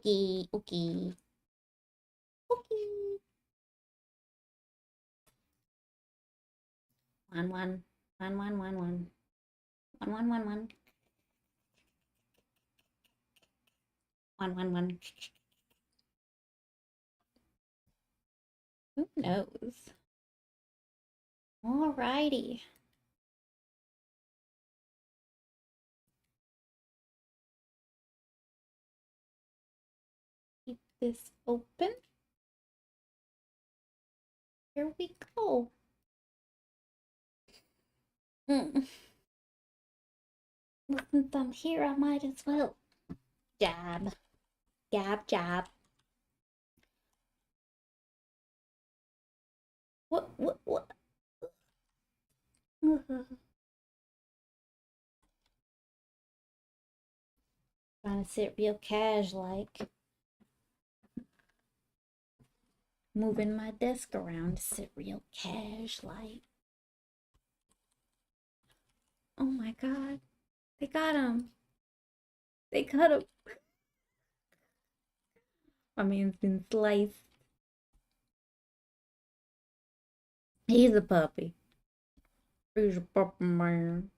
Okay, okay, okay. One, one, one, one, one, one, one, one, one, one, one, one, one. Who knows? Alrighty. Keep this open. Here we go. Mm. Since I'm here, I might as well. Jab, jab, jab. What? Trying to sit real cash like. Moving my desk around to sit real cash like. Oh my god. They got him. They cut him. My man's been sliced. He's a puppy. He's a puppy man.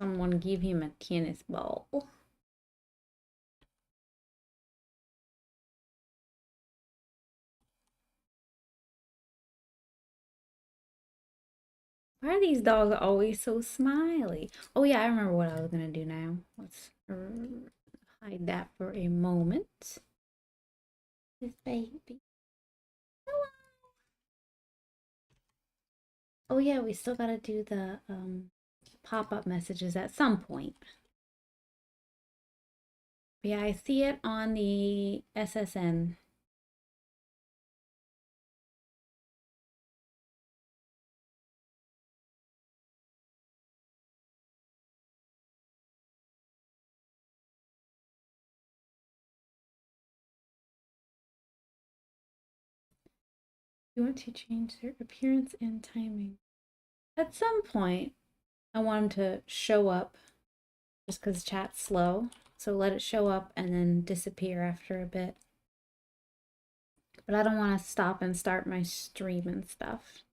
Someone give him a tennis ball. Why are these dogs always so smiley? Oh yeah, I remember what I was gonna do now. Let's hide that for a moment. This baby. Hello. Oh yeah, we still gotta do the pop-up messages at some point. But yeah, I see it on the SSN. You want to change their appearance and timing. At some point, I want them to show up just because chat's slow. So let it show up and then disappear after a bit. But I don't want to stop and start my stream and stuff.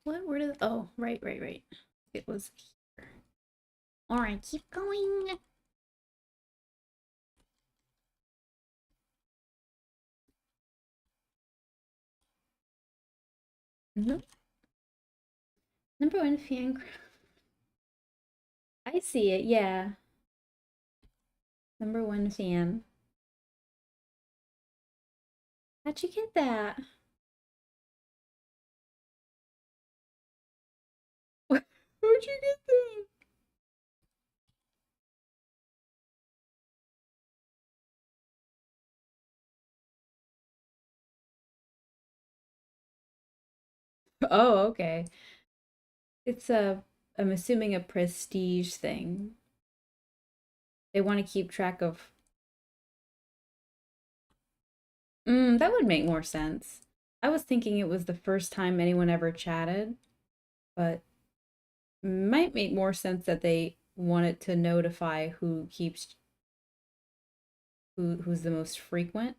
What? Where did... Oh, right. It was here. Alright, keep going. Nope. Number one fan. I see it, yeah. Number one fan. How'd you get that? How'd you get that? Oh, okay. It's I'm assuming a prestige thing. They want to keep track of. That would make more sense. I was thinking it was the first time anyone ever chatted, but might make more sense that they wanted to notify who keeps who's the most frequent,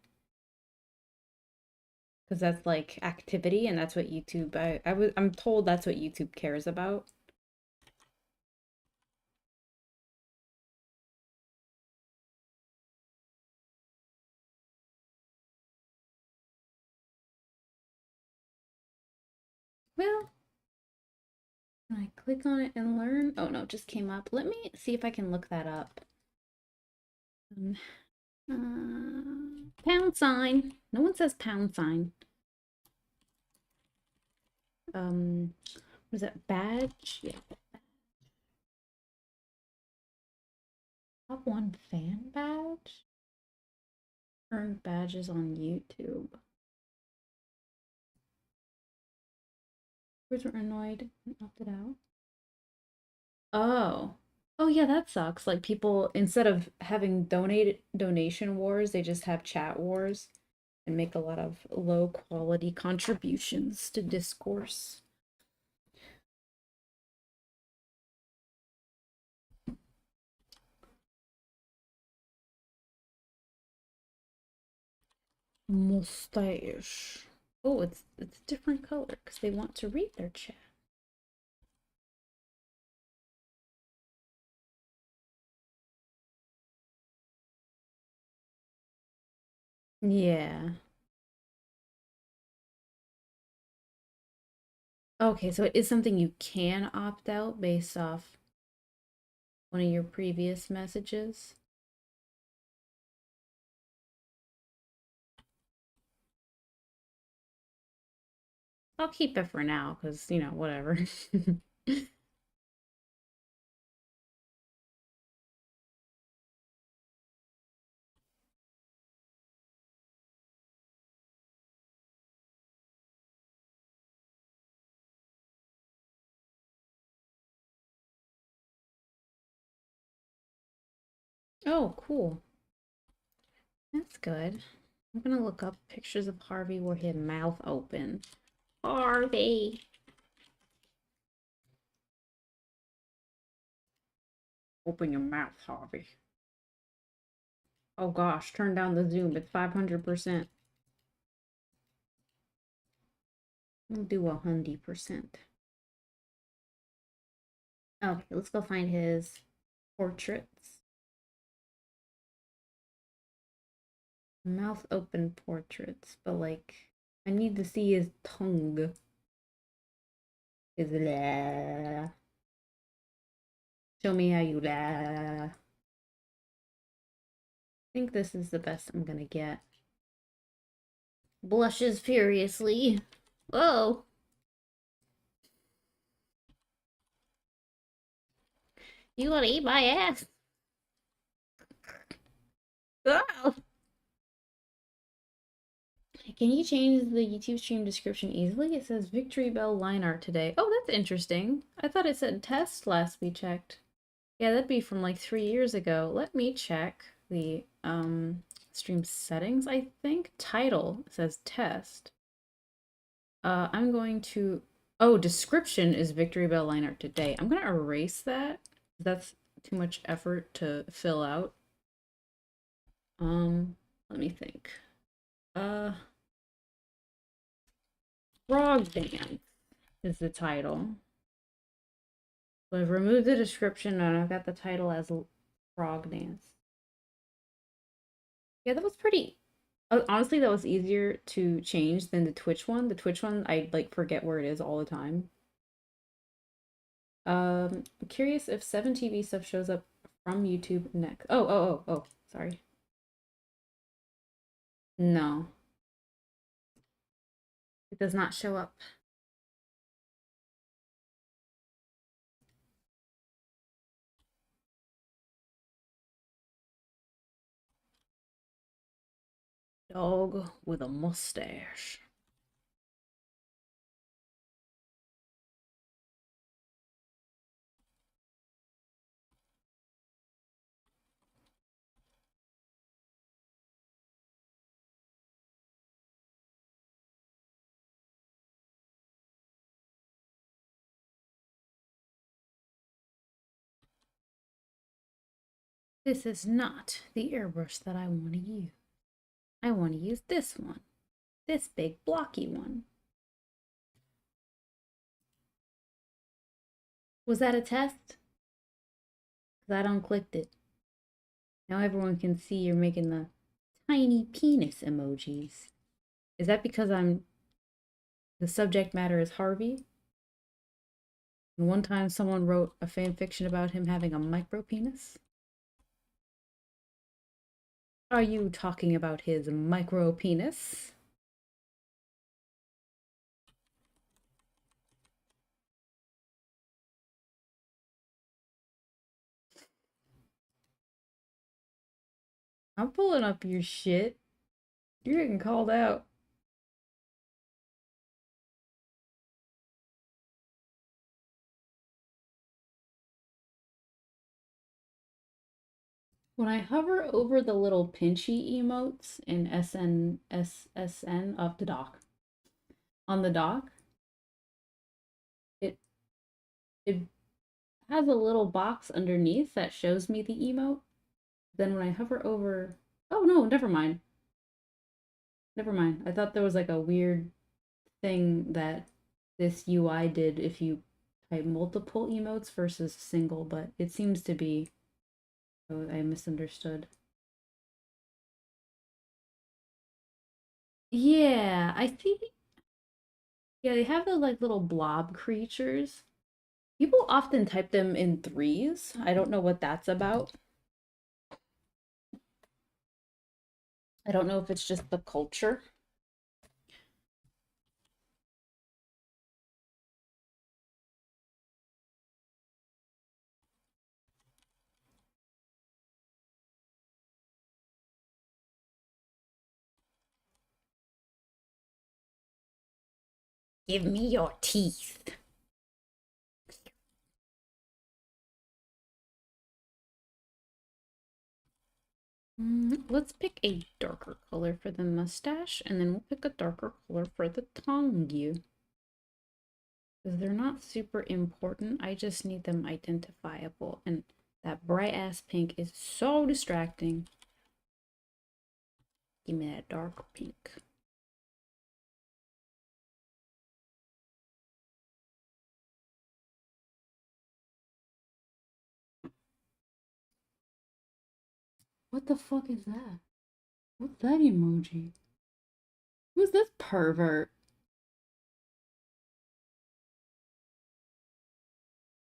because that's like activity and that's what YouTube I'm told that's what YouTube cares about. Well, can I click on it and learn? Oh no, it just came up. Let me see if I can look that up. Pound sign. No one says pound sign. Was that badge? Yeah. Top one fan badge? Earned badges on YouTube. Viewers were annoyed and opted out. Oh. Oh yeah, that sucks. Like people, instead of having donation wars, they just have chat wars and make a lot of low quality contributions to discourse. Mustache. Oh, it's a different color because they want to read their chat. Yeah. Okay, so it is something you can opt out based off one of your previous messages. I'll keep it for now because, whatever. Oh, cool. That's good. I'm gonna look up pictures of Harvey with his mouth open. Harvey! Open your mouth, Harvey. Oh gosh, turn down the zoom. It's 500%. We'll do 100%. Okay, let's go find his portraits. Mouth open portraits, but like, I need to see his tongue. His la. Show me how you la. I think this is the best I'm gonna get. Blushes furiously. Whoa. You wanna eat my ass? Oh. Can you change the YouTube stream description easily? It says Victory Bell line art today. Oh, that's interesting. I thought it said test last we checked. Yeah, that'd be from like 3 years ago. Let me check the stream settings, I think. Title says test. I'm going to description is Victory Bell line art today. I'm gonna erase that. That's too much effort to fill out. Let me think. Uh Frogdance is the title. So I've removed the description and I've got the title as Frogdance. Yeah, that was pretty. Honestly, that was easier to change than the Twitch one. The Twitch one, I like forget where it is all the time. I'm curious if 7TV stuff shows up from YouTube next. Oh. Sorry. No, it does not show up. Dog with a mustache. This is not the airbrush that I want to use. I want to use this one. This big blocky one. Was that a test? Because I unclicked it. Now everyone can see you're making the tiny penis emojis. Is that because the subject matter is Harvey? And one time someone wrote a fan fiction about him having a micro penis? Are you talking about his micro penis? I'm pulling up your shit. You're getting called out. When I hover over the little pinchy emotes in SN of the dock, on the dock, it it has a little box underneath that shows me the emote. Then when I hover over, oh no, never mind. Never mind. I thought there was like a weird thing that this UI did if you type multiple emotes versus single, but it seems to be, oh, I misunderstood. Yeah, I think, yeah, they have the like little blob creatures. People often type them in threes. I don't know what that's about. I don't know if it's just the culture. Give me your teeth. Let's pick a darker color for the mustache, and then we'll pick a darker color for the tongue. Because they're not super important. I just need them identifiable. And that bright ass pink is so distracting. Give me that dark pink. What the fuck is that? What's that emoji? Who's this pervert?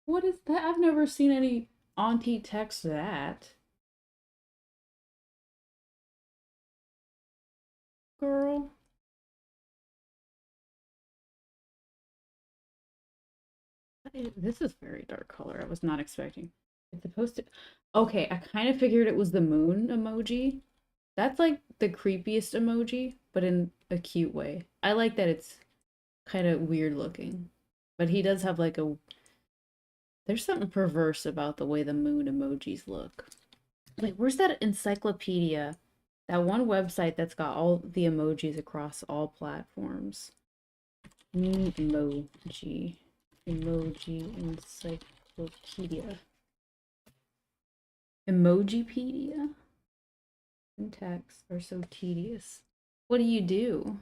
What is that? I've never seen any auntie text that. Girl. This is very dark color. I was not expecting. It's supposed to. Okay, I kind of figured it was the moon emoji. That's like the creepiest emoji, but in a cute way. I like that it's kind of weird looking. But he does have like a. There's something perverse about the way the moon emojis look. Wait, where's that encyclopedia? That one website that's got all the emojis across all platforms. Moon emoji. Emoji encyclopedia. Emojipedia? Syntax are so tedious. What do you do?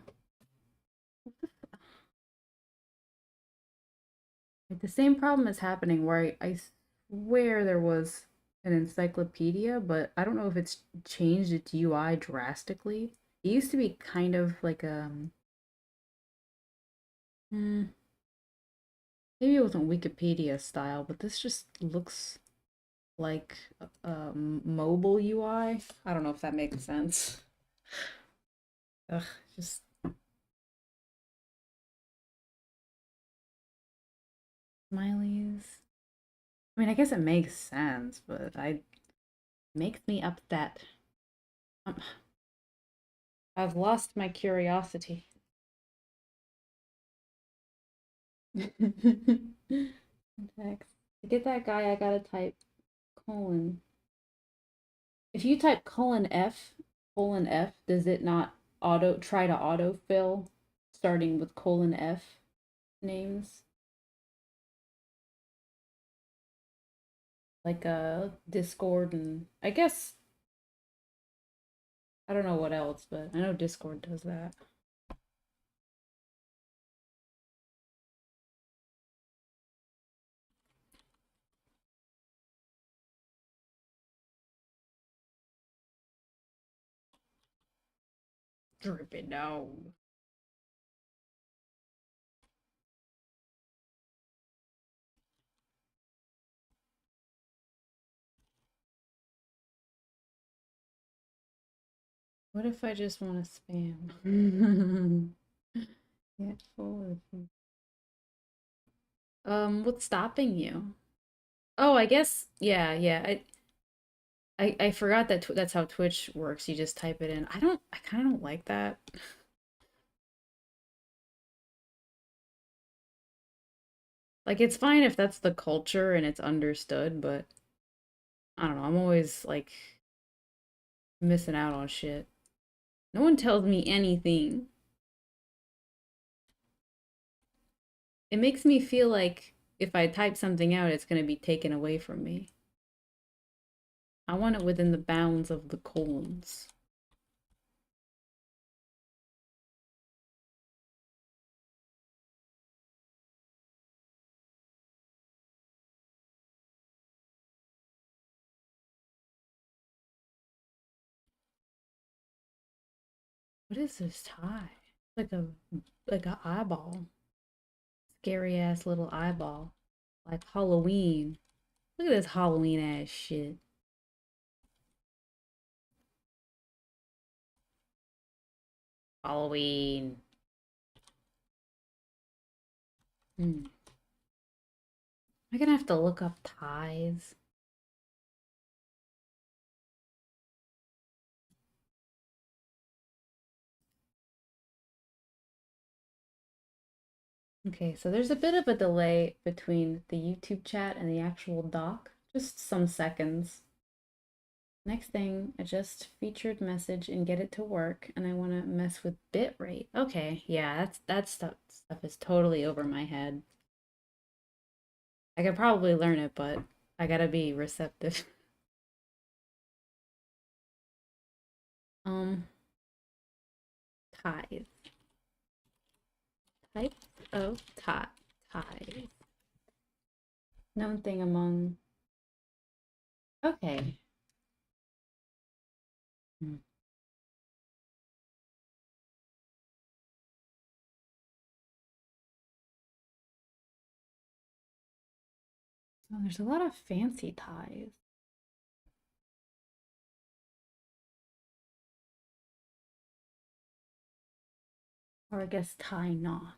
Like the same problem is happening where I swear there was an encyclopedia, but I don't know if it's changed its UI drastically. It used to be kind of like hmm, maybe it wasn't Wikipedia style, but this just looks like mobile UI. I don't know if that makes sense. Ugh, just smileys. I mean, I guess it makes sense, but I makes me upset. Um, I've lost my curiosity. Text. To get that guy, I gotta type colon. If you type colon F, does it not try to autofill starting with colon F names? Like Discord and I guess I don't know what else, but I know Discord does that. Dripping down. What if I just want to spam? Yeah, forward. What's stopping you? Oh, I guess yeah. I forgot that that's how Twitch works. You just type it in. I kind of don't like that. Like it's fine if that's the culture and it's understood, but I don't know. I'm always like Missing out on shit. No one tells me anything. It makes me feel like if I type something out, it's going to be taken away from me. I want it within the bounds of the colons. What is this tie? Like a eyeball. Scary ass little eyeball. Like Halloween. Look at this Halloween ass shit. Halloween. Hmm. I'm gonna have to look up ties. Okay, so there's a bit of a delay between the YouTube chat and the actual doc. Just some seconds. Next thing, adjust featured message and get it to work. And I want to mess with bitrate. Okay, yeah, that stuff is totally over my head. I could probably learn it, but I gotta be receptive. Um, ties. Types of ties. Known thing among. Okay. Hmm. Oh, there's a lot of fancy ties. Or I guess tie knot.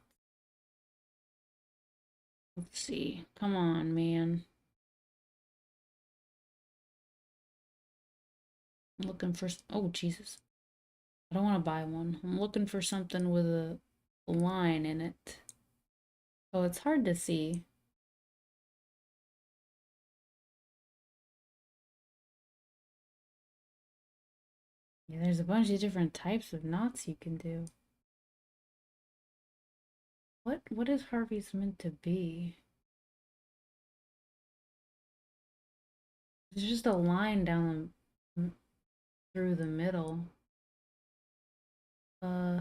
Let's see. Come on, man. I'm looking for. Oh, Jesus. I don't want to buy one. I'm looking for something with a line in it. Oh, it's hard to see. Yeah, there's a bunch of different types of knots you can do. What is Harvey's meant to be? There's just a line down through the middle. Uh,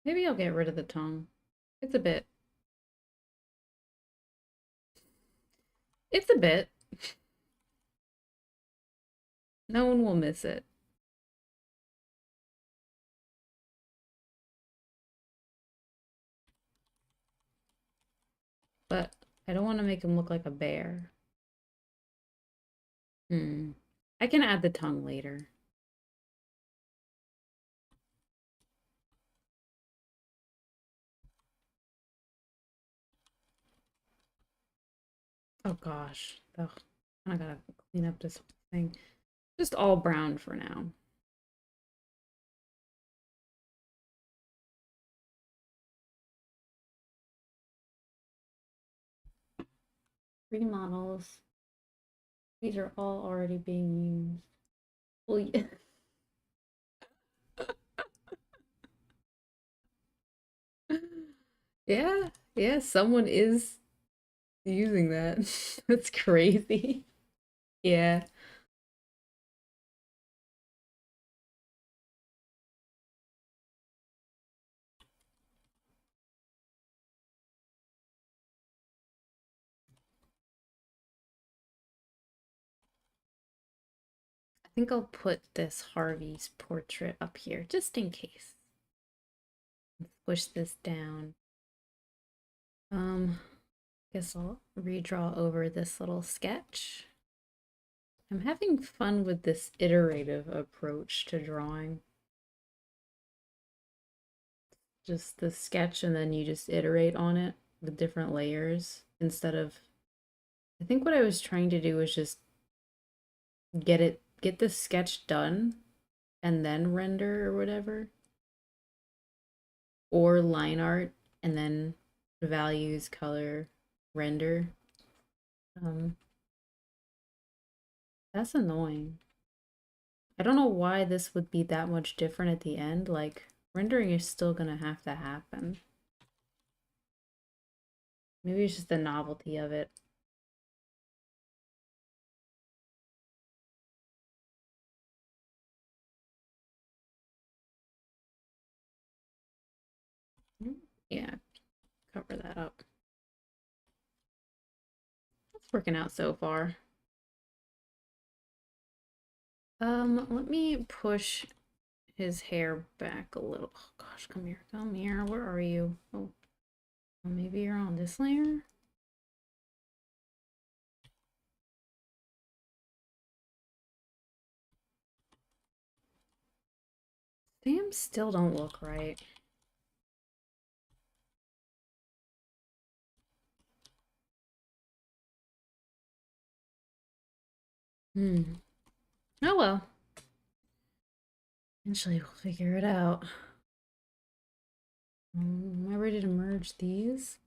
maybe I'll get rid of the tongue. It's a bit. It's a bit. No one will miss it. But I don't want to make him look like a bear. Hmm. I can add the tongue later. Oh gosh. Ugh. I gotta clean up this thing. Just all brown for now. Remodels. These are all already being used. Well, yeah. Yeah, yeah, someone is using that. That's crazy. Yeah. I think I'll put this Harvey's portrait up here just in case. Push this down. Guess I'll redraw over this little sketch. I'm having fun with this iterative approach to drawing. Just the sketch and then you just iterate on it with different layers instead of I think what I was trying to do was just get the sketch done and then render or whatever or line art and then values, color, render. Um, that's annoying. I don't know why this would be that much different at the end. Like, rendering is still gonna have to happen. Maybe it's just the novelty of it. Yeah, cover that up. It's working out so far. Let me push his hair back a little. Oh gosh, come here, come here. Where are you? Oh, well, maybe you're on this layer? Damn, still don't look right. Hmm. Oh well. Eventually we'll figure it out. Am I ready to merge these?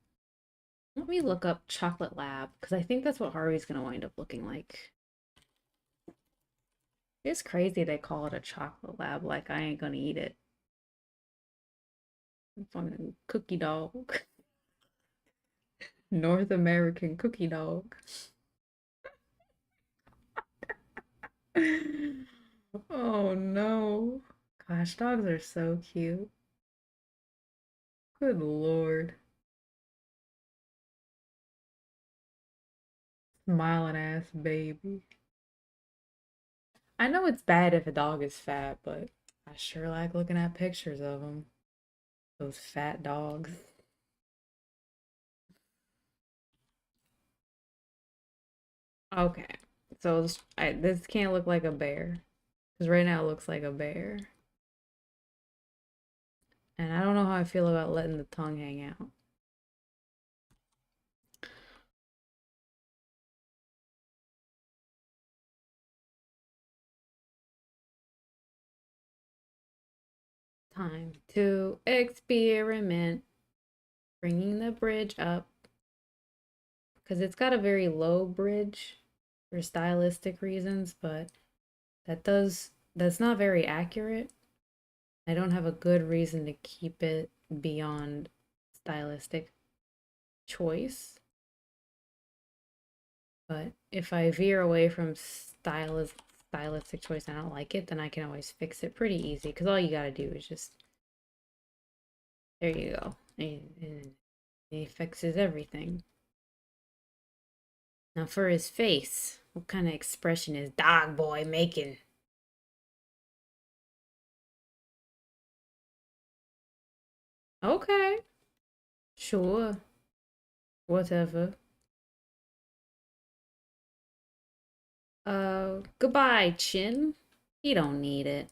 Let me look up Chocolate Lab, because I think that's what Harvey's gonna wind up looking like. It's crazy they call it a chocolate lab, like I ain't gonna eat it. Fucking cookie dog. North American cookie dog. Oh no. Gosh, dogs are so cute. Good lord. Smiling ass baby. I know it's bad if a dog is fat, but I sure like looking at pictures of them. Those fat dogs. Okay. So this can't look like a bear. Because right now it looks like a bear. And I don't know how I feel about letting the tongue hang out. Time to experiment. Bringing the bridge up. Because it's got a very low bridge for stylistic reasons, but that's not very accurate. I don't have a good reason to keep it beyond stylistic choice. But if I veer away from stylistic choice and I don't like it, then I can always fix it pretty easy. Because all you gotta do is just, there you go. And it fixes everything. Now for his face, what kind of expression is Dog Boy making? Okay, sure, whatever. Goodbye, Chin. He don't need it.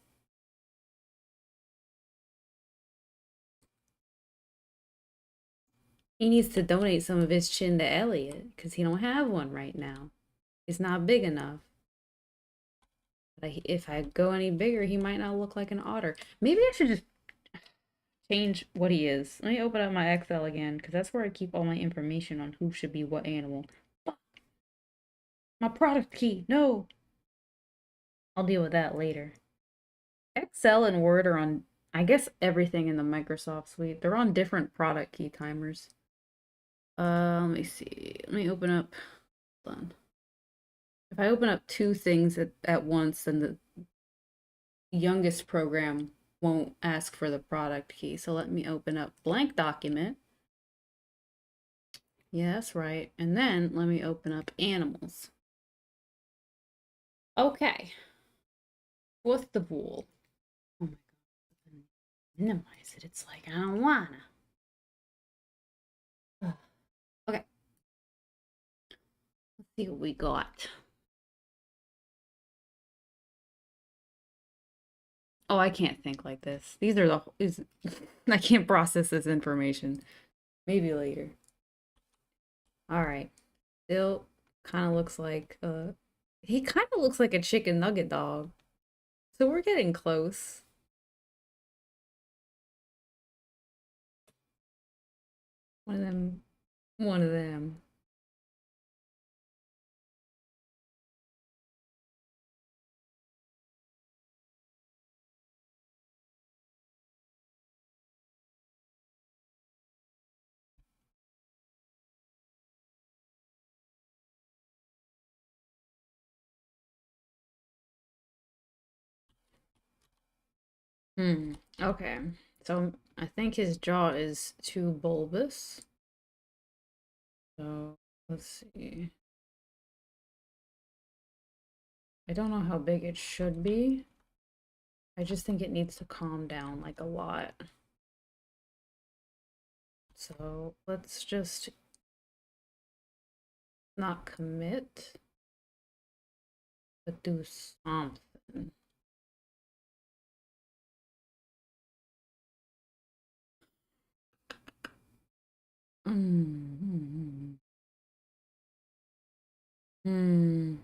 He needs to donate some of his chin to Elliot, because he don't have one right now. It's not big enough. But if I go any bigger, he might not look like an otter. Maybe I should just change what he is. Let me open up my Excel again, because that's where I keep all my information on who should be what animal. Fuck. My product key. No. I'll deal with that later. Excel and Word are on, I guess, everything in the Microsoft suite. They're on different product key timers. Let me see. Let me open up. Hold on. If I open up two things at once, then the youngest program won't ask for the product key. So let me open up blank document. Yeah, that's right. And then let me open up animals. Okay. What's the rule? Oh my god. Minimize it. It's like I don't wanna. Okay. Let's see what we got. Oh, I can't think like this. These are the is I can't process this information. Maybe later. All right. Still kind of looks like he kind of looks like a chicken nugget dog. So we're getting close. One of them. One of them. Okay. So I think his jaw is too bulbous. So let's see. I don't know how big it should be. I just think it needs to calm down like a lot. So let's just not commit, but do something. Mm. Mm.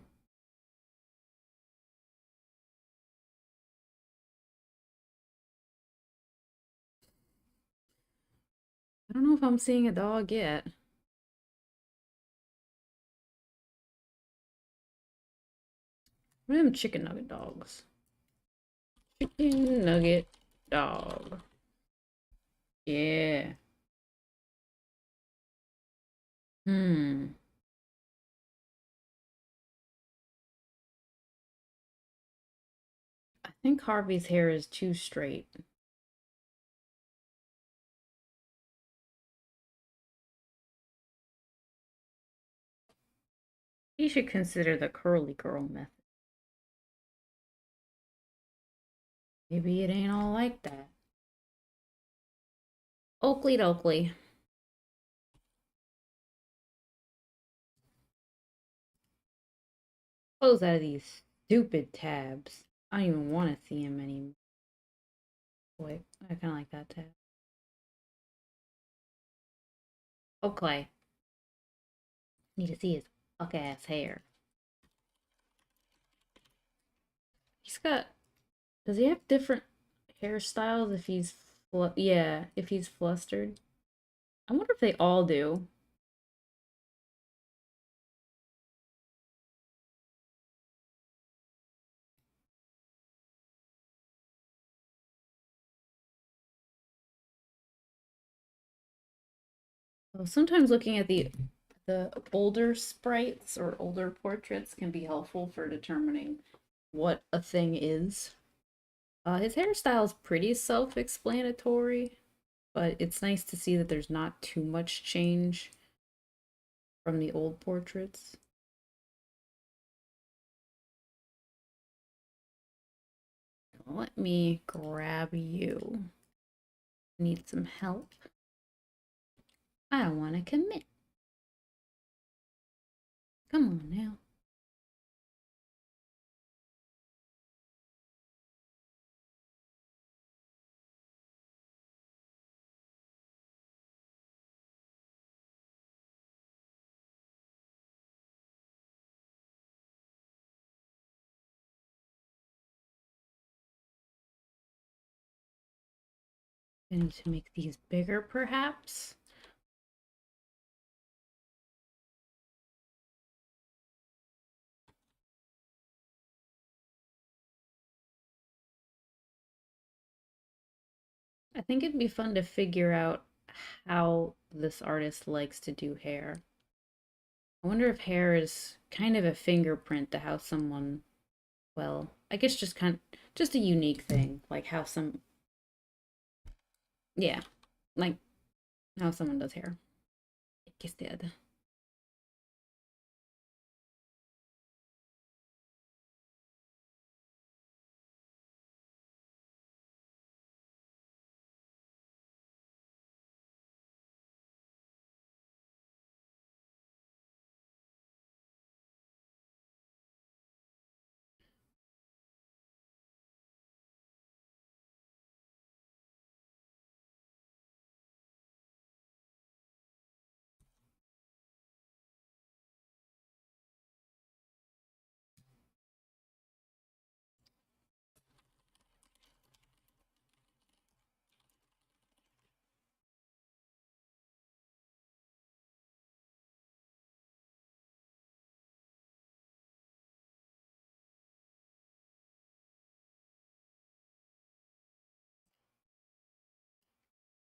I don't know if I'm seeing a dog yet. What are them chicken nugget dogs? Chicken nugget dog. Yeah. Hmm. I think Harvey's hair is too straight. He should consider the curly curl method. Maybe it ain't all like that. Oakley dokley. Close out of these stupid tabs. I don't even want to see him anymore. Wait, I kind of like that tab. Okay. Need to see his fuck ass hair. He's got. Does he have different hairstyles if he's. Yeah, if he's flustered? I wonder if they all do. Well, sometimes looking at the older sprites or older portraits can be helpful for determining what a thing is. His hairstyle is pretty self-explanatory, but it's nice to see that there's not too much change from the old portraits. Let me grab you. Need some help. I don't want to commit. Come on now. I need to make these bigger, perhaps. I think it'd be fun to figure out how this artist likes to do hair. I wonder if hair is kind of a fingerprint to how someone, well, I guess just a unique thing, like how yeah, like how someone does hair. I guess did.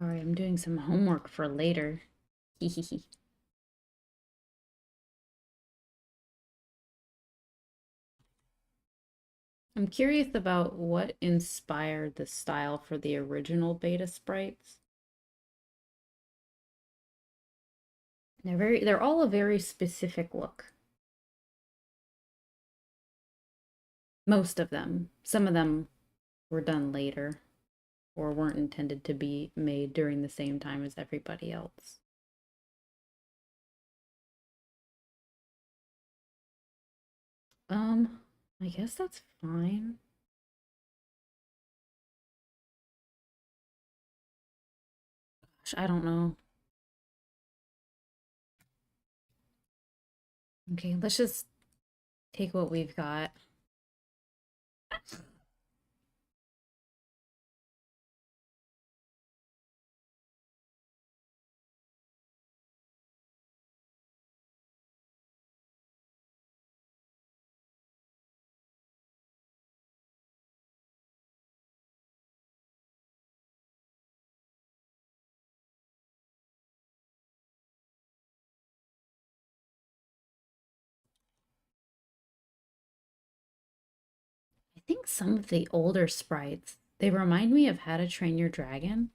Alright, I'm doing some homework for later. Hehehe. I'm curious about what inspired the style for the original beta sprites. They're all a very specific look. Most of them. Some of them were done later or weren't intended to be made during the same time as everybody else. Um, I guess that's fine. Gosh, I don't know. Okay, let's just take what we've got. I think some of the older sprites, they remind me of How to Train Your Dragon.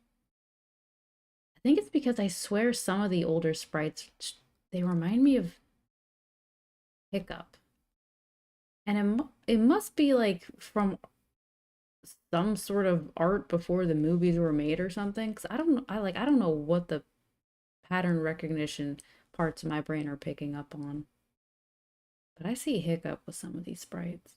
I think it's because I swear some of the older sprites, they remind me of Hiccup. And it must be like from some sort of art before the movies were made or something. Cause I don't know what the pattern recognition parts of my brain are picking up on. But I see Hiccup with some of these sprites.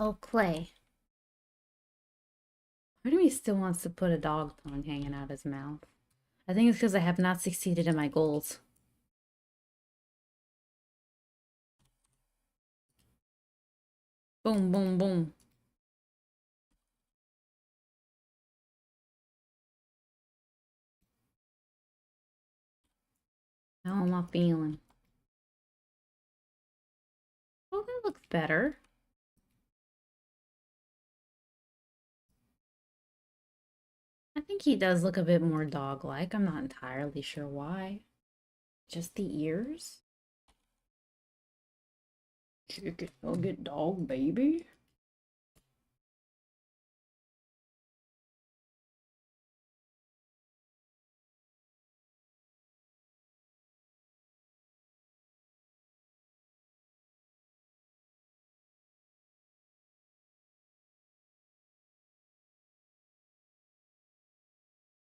Oh, Clay. Part of me still wants to put a dog tongue hanging out his mouth. I think it's because I have not succeeded in my goals. Boom, boom, boom. How am I feeling? Oh, that looks better. I think he does look a bit more dog-like. I'm not entirely sure why. Just the ears? Chicken nugget dog, baby.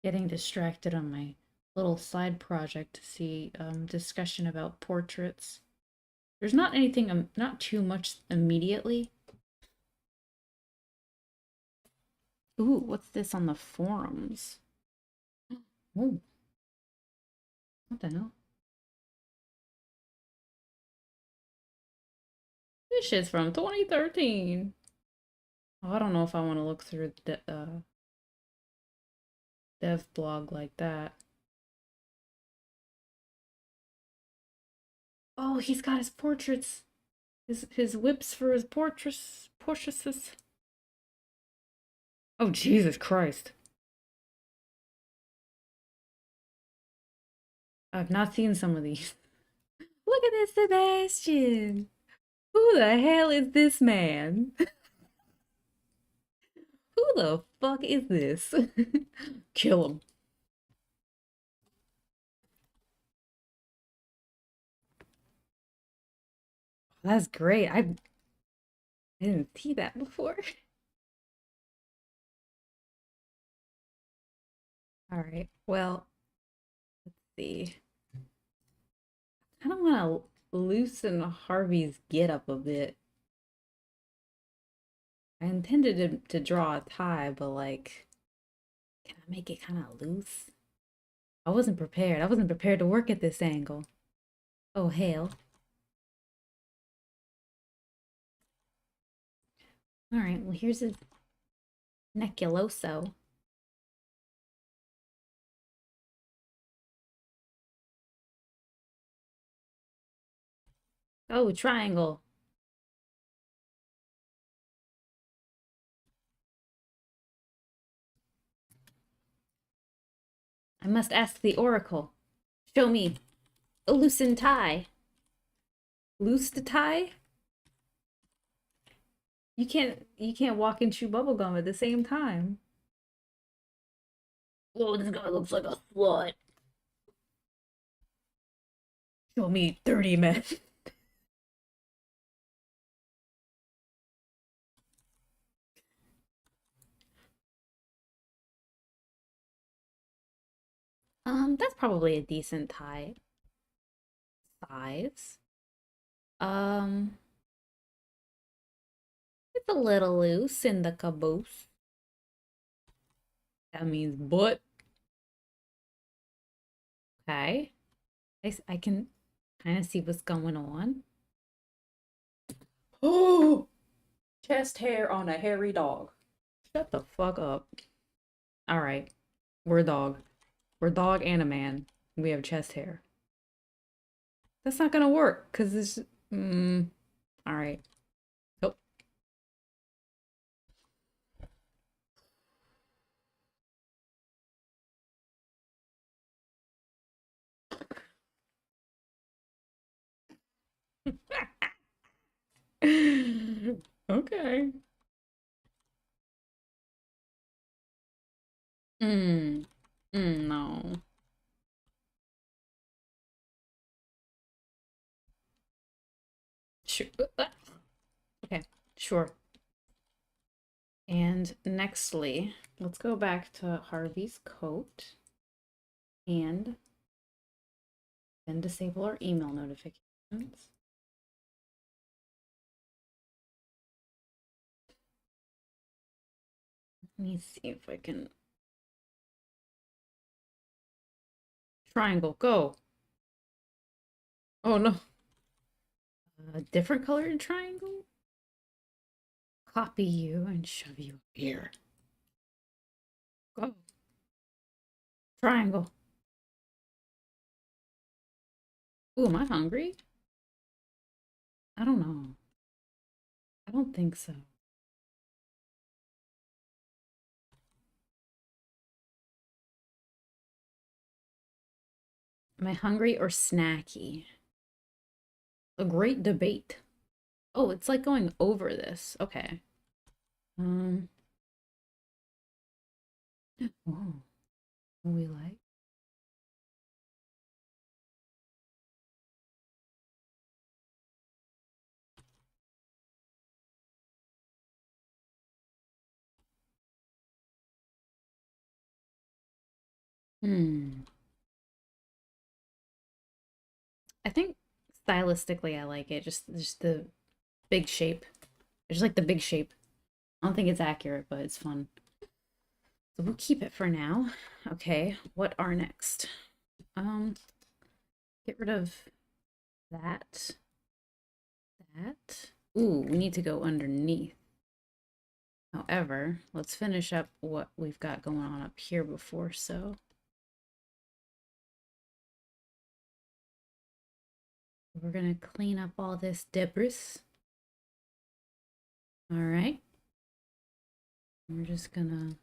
Getting distracted on my little side project to see discussion about portraits. There's not anything, not too much immediately. Ooh, what's this on the forums? Ooh, what the hell? This shit's from 2013. Oh, I don't know if I want to look through the dev blog like that. Oh, he's got his portraits. His whips for his portraits. Oh, Jesus Christ. I've not seen some of these. Look at this Sebastian. Who the hell is this man? Who the fuck is this? Kill him. That's great. I didn't see that before. All right. Well, let's see. I don't want to loosen Harvey's get up a bit. I intended to draw a tie, but like, can I make it kind of loose? I wasn't prepared. I wasn't prepared to work at this angle. Oh, hell. All right, well, here's a neculoso. Oh, triangle. I must ask the oracle. Show me a loosened tie. Loosed tie? You can't walk and chew bubblegum at the same time. Oh, this guy looks like a slut. Show me 30 men. That's probably a decent tie size. Um, it's a little loose in the caboose. That means butt. Okay. I can kind of see what's going on. Oh, chest hair on a hairy dog. Shut the fuck up. All right. We're a dog. We're a dog and a man. We have chest hair. That's not gonna work because this. All right. Oh. Okay. Mm. No. Sure. Okay. Sure. And nextly, let's go back to Harvey's coat and then disable our email notifications. Let me see if I can. Triangle, go. Oh no. A different colored triangle? Copy you and shove you here. Go. Triangle. Ooh, am I hungry? I don't know. I don't think so. Am I hungry or snacky? A great debate. Oh, it's like going over this. Okay. Um. Oh, we like. Hmm. I think stylistically I like it. Just the big shape. I just like the big shape. I don't think it's accurate, but it's fun. So we'll keep it for now. Okay, what are next? Get rid of that. That. Ooh, we need to go underneath. However, let's finish up what we've got going on up here before, so. We're gonna clean up all this debris. All right. We're just gonna,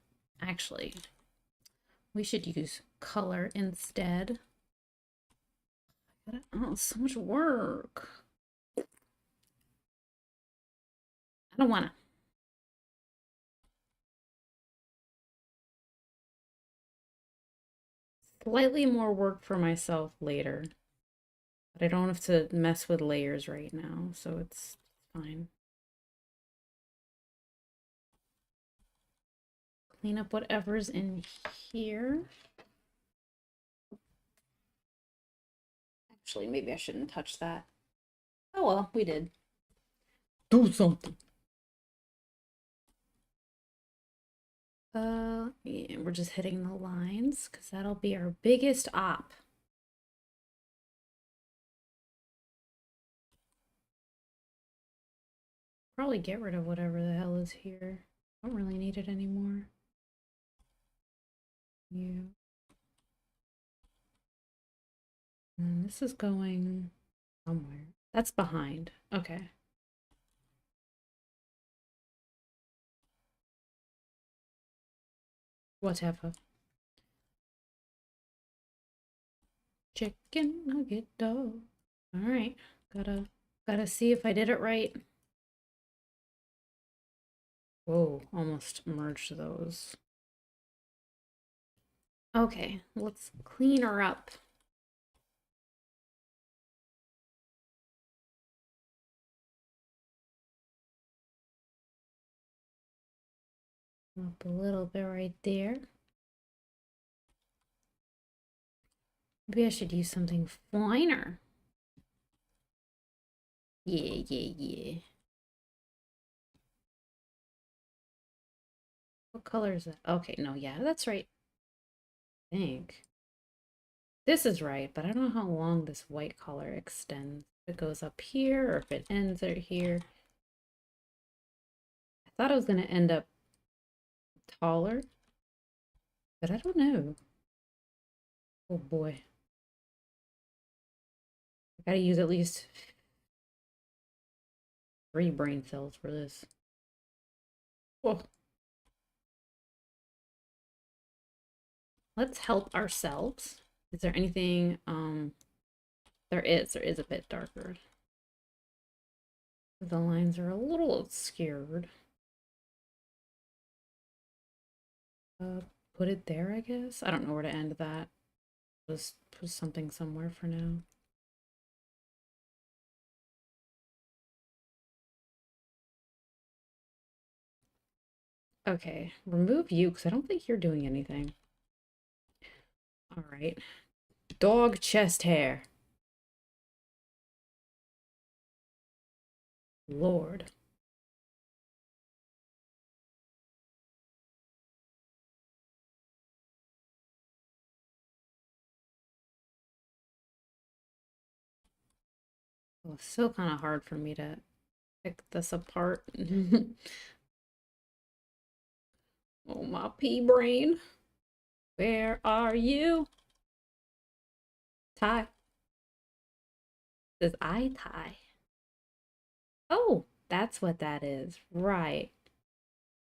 actually, we should use color instead. Oh, so much work. I don't wanna. Slightly more work for myself later. But I don't have to mess with layers right now, so it's fine. Clean up whatever's in here. Actually, maybe I shouldn't touch that. Oh well, we did. Do something. Yeah, we're just hitting the lines because that'll be our biggest op. probably get rid of whatever the hell is here. Don't really need it anymore. Yeah. And this is going somewhere. That's behind. Okay. Whatever. Chicken nugget dough. All right. Gotta see if I did it right. Whoa, almost merged those. Okay, let's clean her up. Up a little bit right there. Maybe I should use something finer. Yeah, yeah, yeah. What color is that? Okay, no, yeah, that's right. I think. This is right, but I don't know how long this white color extends. If it goes up here or if it ends right here. I thought it was going to end up taller, but I don't know. Oh boy. I gotta use at least 3 brain cells for this. Whoa. Let's help ourselves. Is there anything, there is a bit darker. The lines are a little obscured. Put it there, I guess. I don't know where to end that. Just put something somewhere for now. Okay, remove you because I don't think you're doing anything. All right. Dog chest hair. Lord. Well, it's still kind of hard for me to pick this apart. Oh, my pea brain. Where are you? Tie. Says I tie. Oh, that's what that is. Right.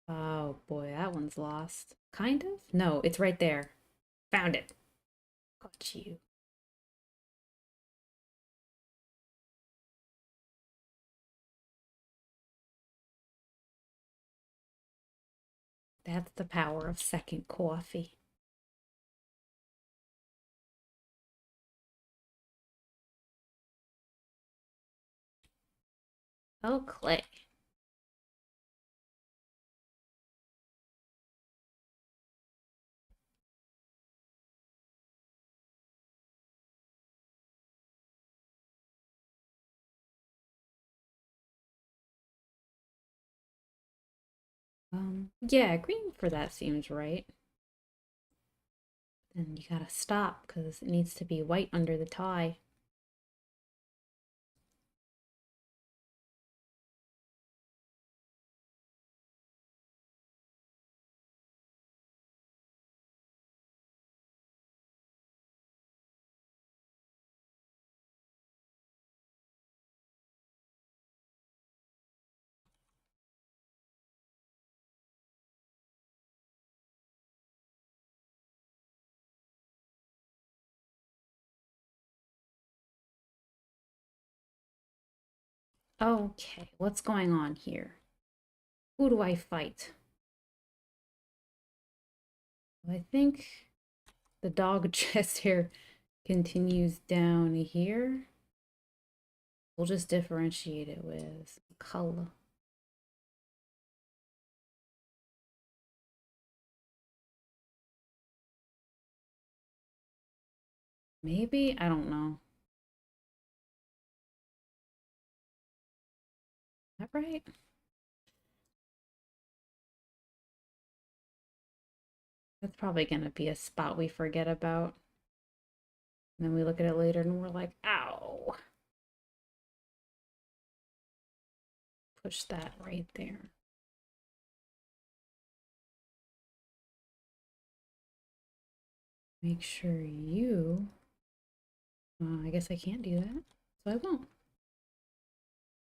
Oh boy, that one's lost. Kind of? No, it's right there. Found it. Got you. That's the power of second coffee. Oh, clay. Yeah, green for that seems right. Then you gotta stop because it needs to be white under the tie. Okay, what's going on here? Who do I fight? I think the dog chest here continues down here. We'll just differentiate it with color. Maybe? I don't know. Is that right? That's probably going to be a spot we forget about. And then we look at it later and we're like, ow. push that right there. Make sure you, I guess I can't do that, so I won't.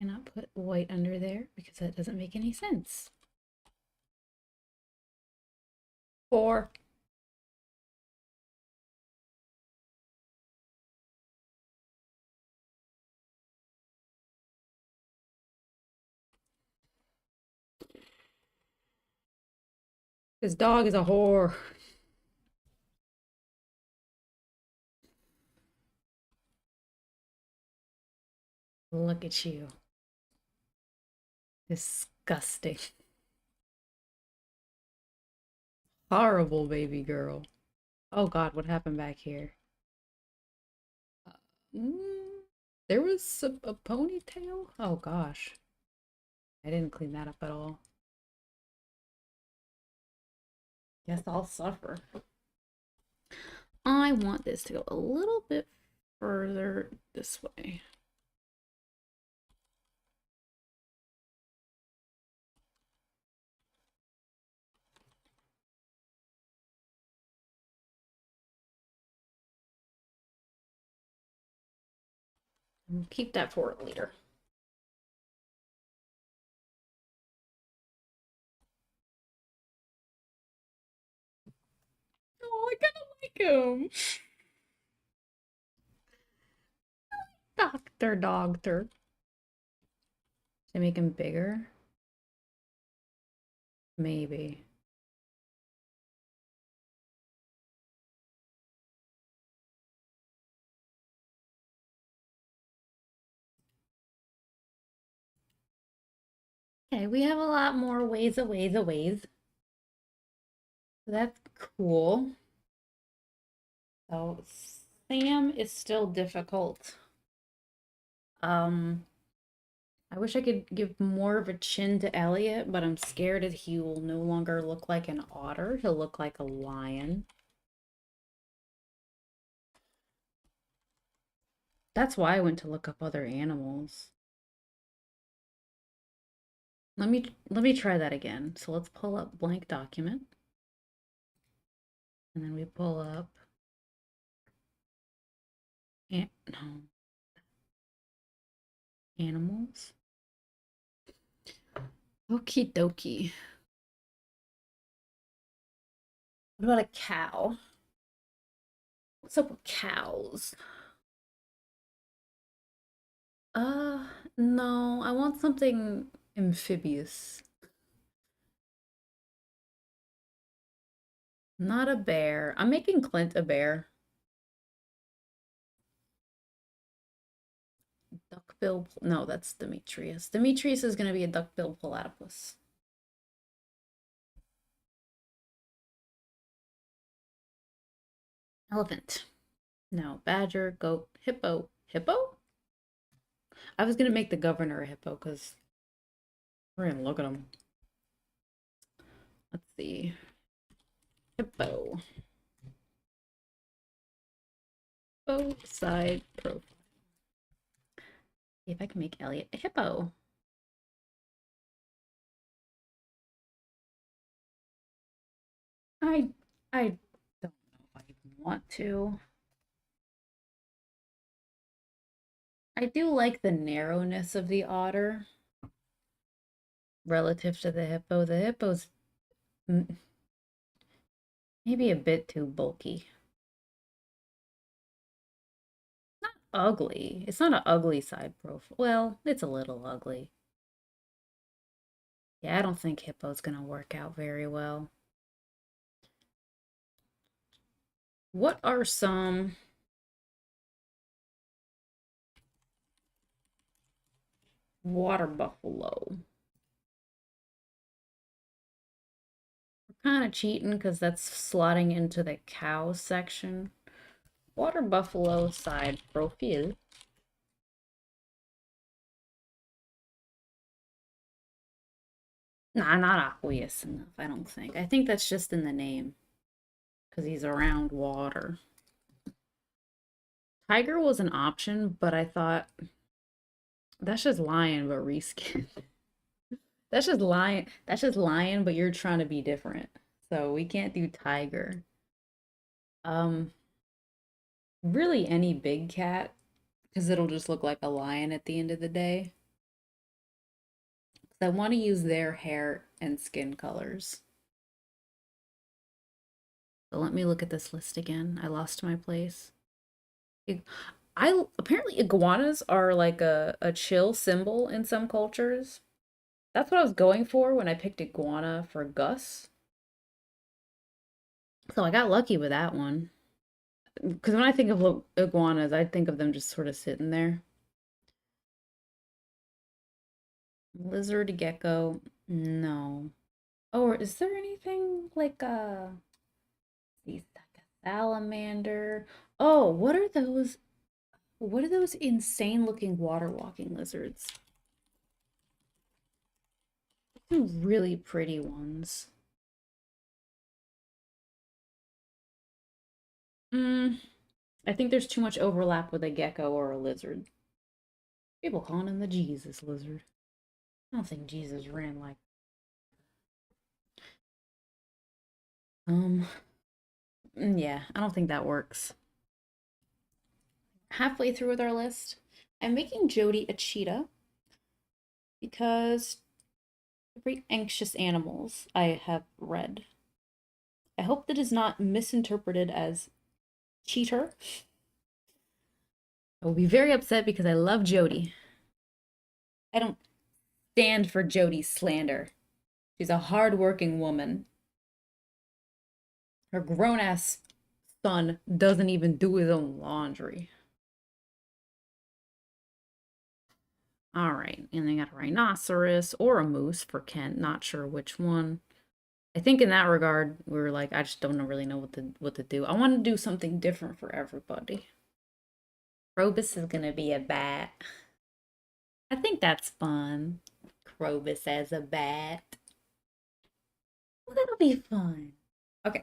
Cannot put white under there because that doesn't make any sense. 4. This dog is a whore. Look at you. Disgusting. Horrible baby girl. Oh God, what happened back here? There was a ponytail? Oh gosh. I didn't clean that up at all. Guess I'll suffer. I want this to go a little bit further this way. We'll keep that for later. Oh, I kind of like him. Doctor. Should I make him bigger? Maybe. Okay, we have a lot more ways. So that's cool. So Sam is still difficult. I wish I could give more of a chin to Elliot, but I'm scared that he will no longer look like an otter. He'll look like a lion. That's why I went to look up other animals. Let me try that again. So let's pull up blank document. And then we pull up no, animals. Okie dokie. What about a cow? What's up with cows? No, I want something amphibious. Not a bear. I'm making Clint a bear. Duckbill. No, that's Demetrius. Demetrius is going to be a duckbill platypus. Elephant. No, badger, goat, hippo. Hippo? I was going to make the governor a hippo because we're going to look at him. Let's see. Hippo. Both side profile. See if I can make Elliot a hippo. I don't know if I even want to. I do like the narrowness of the otter relative to the hippo. The hippo's maybe a bit too bulky. Not ugly. It's not an ugly side profile. Well, it's a little ugly. Yeah, I don't think hippo's gonna work out very well. What are some water buffalo? We're kind of cheating because that's slotting into the cow section. Water buffalo side profile. Nah, not aqueous enough, I don't think. I think that's just in the name because he's around water. Tiger was an option, but I thought that's just lion but reskin. That's just lion. That's just lion, but you're trying to be different. So we can't do tiger. Um, really any big cat, because it'll just look like a lion at the end of the day. I want to use their hair and skin colors. So let me look at this list again. I lost my place. I apparently iguanas are like a chill symbol in some cultures. That's what I was going for when I picked iguana for Gus. So I got lucky with that one. Because when I think of iguanas, I think of them just sort of sitting there. Lizard, gecko, no. Oh, is there anything like a salamander? Oh, what are those? What are those insane looking water walking lizards? Two really pretty ones. Mm, I think there's too much overlap with a gecko or a lizard. People calling him the Jesus lizard. I don't think Jesus ran like. Um, yeah, I don't think that works. Halfway through with our list, I'm making Jody a cheetah because very anxious animals I have read. I hope that is not misinterpreted as cheater. I will be very upset because I love Jody. I don't stand for Jody's slander. She's a hardworking woman. Her grown ass son doesn't even do his own laundry. All right, and they got a rhinoceros or a moose for Kent. Not sure which one. I think in that regard, we were like, I just don't really know what to do. I want to do something different for everybody. Krobus is gonna be a bat. I think that's fun. Krobus as a bat. Well, that'll be fun. Okay.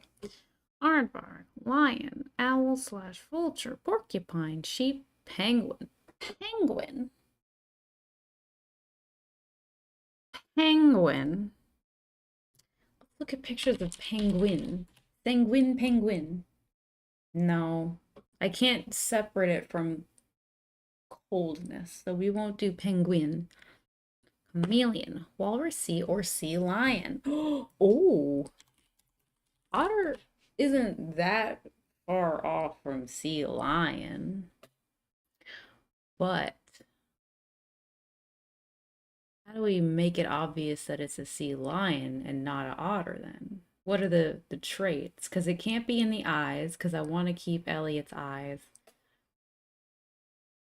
Aardvark, lion, owl slash vulture, porcupine, sheep, penguin. Penguin? Penguin. Let's look at pictures of penguin. Sanguine penguin. No. I can't separate it from coldness, so we won't do penguin. Chameleon, walrus, sea, or sea lion. Oh, otter isn't that far off from sea lion, but how do we make it obvious that it's a sea lion and not an otter then? What are the traits? Because it can't be in the eyes, because I want to keep Elliot's eyes.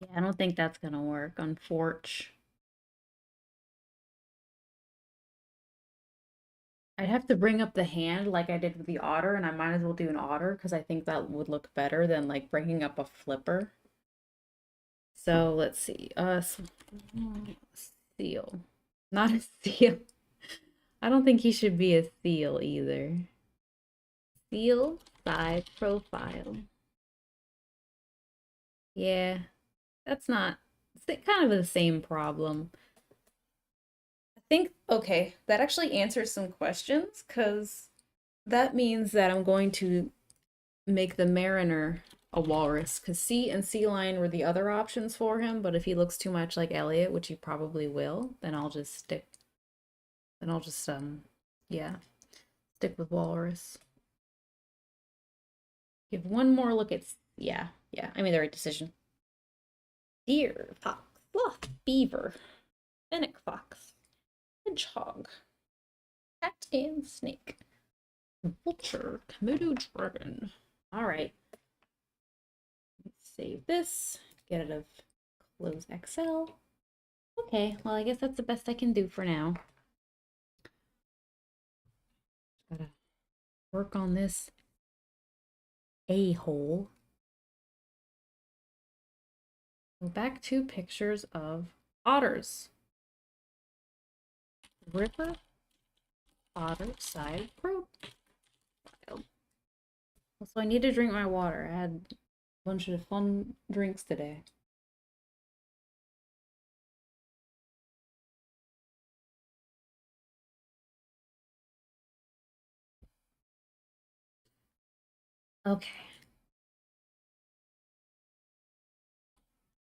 Yeah, I don't think that's gonna work, unfortunately. I'd have to bring up the hand like I did with the otter, and I might as well do an otter because I think that would look better than like bringing up a flipper. So let's see. Seal. Not a seal. I don't think he should be a seal either. Seal size profile. Yeah, that's not. It's kind of the same problem. I think, okay, that actually answers some questions because that means that I'm going to make the mariner a walrus because sea and sea lion were the other options for him. But if he looks too much like Elliot, which he probably will, then I'll just stick. Then I'll just yeah, stick with walrus. Give one more look at yeah. I made the right decision. Deer, fox, sloth, beaver, fennec fox, hedgehog, cat and snake, vulture, Komodo dragon. All right. Save this. Get it of close Excel. Okay, well, I guess that's the best I can do for now. Gotta work on this a-hole. Go back to pictures of otters. River otter side profile. So I need to drink my water. I had a bunch of fun drinks today. Okay.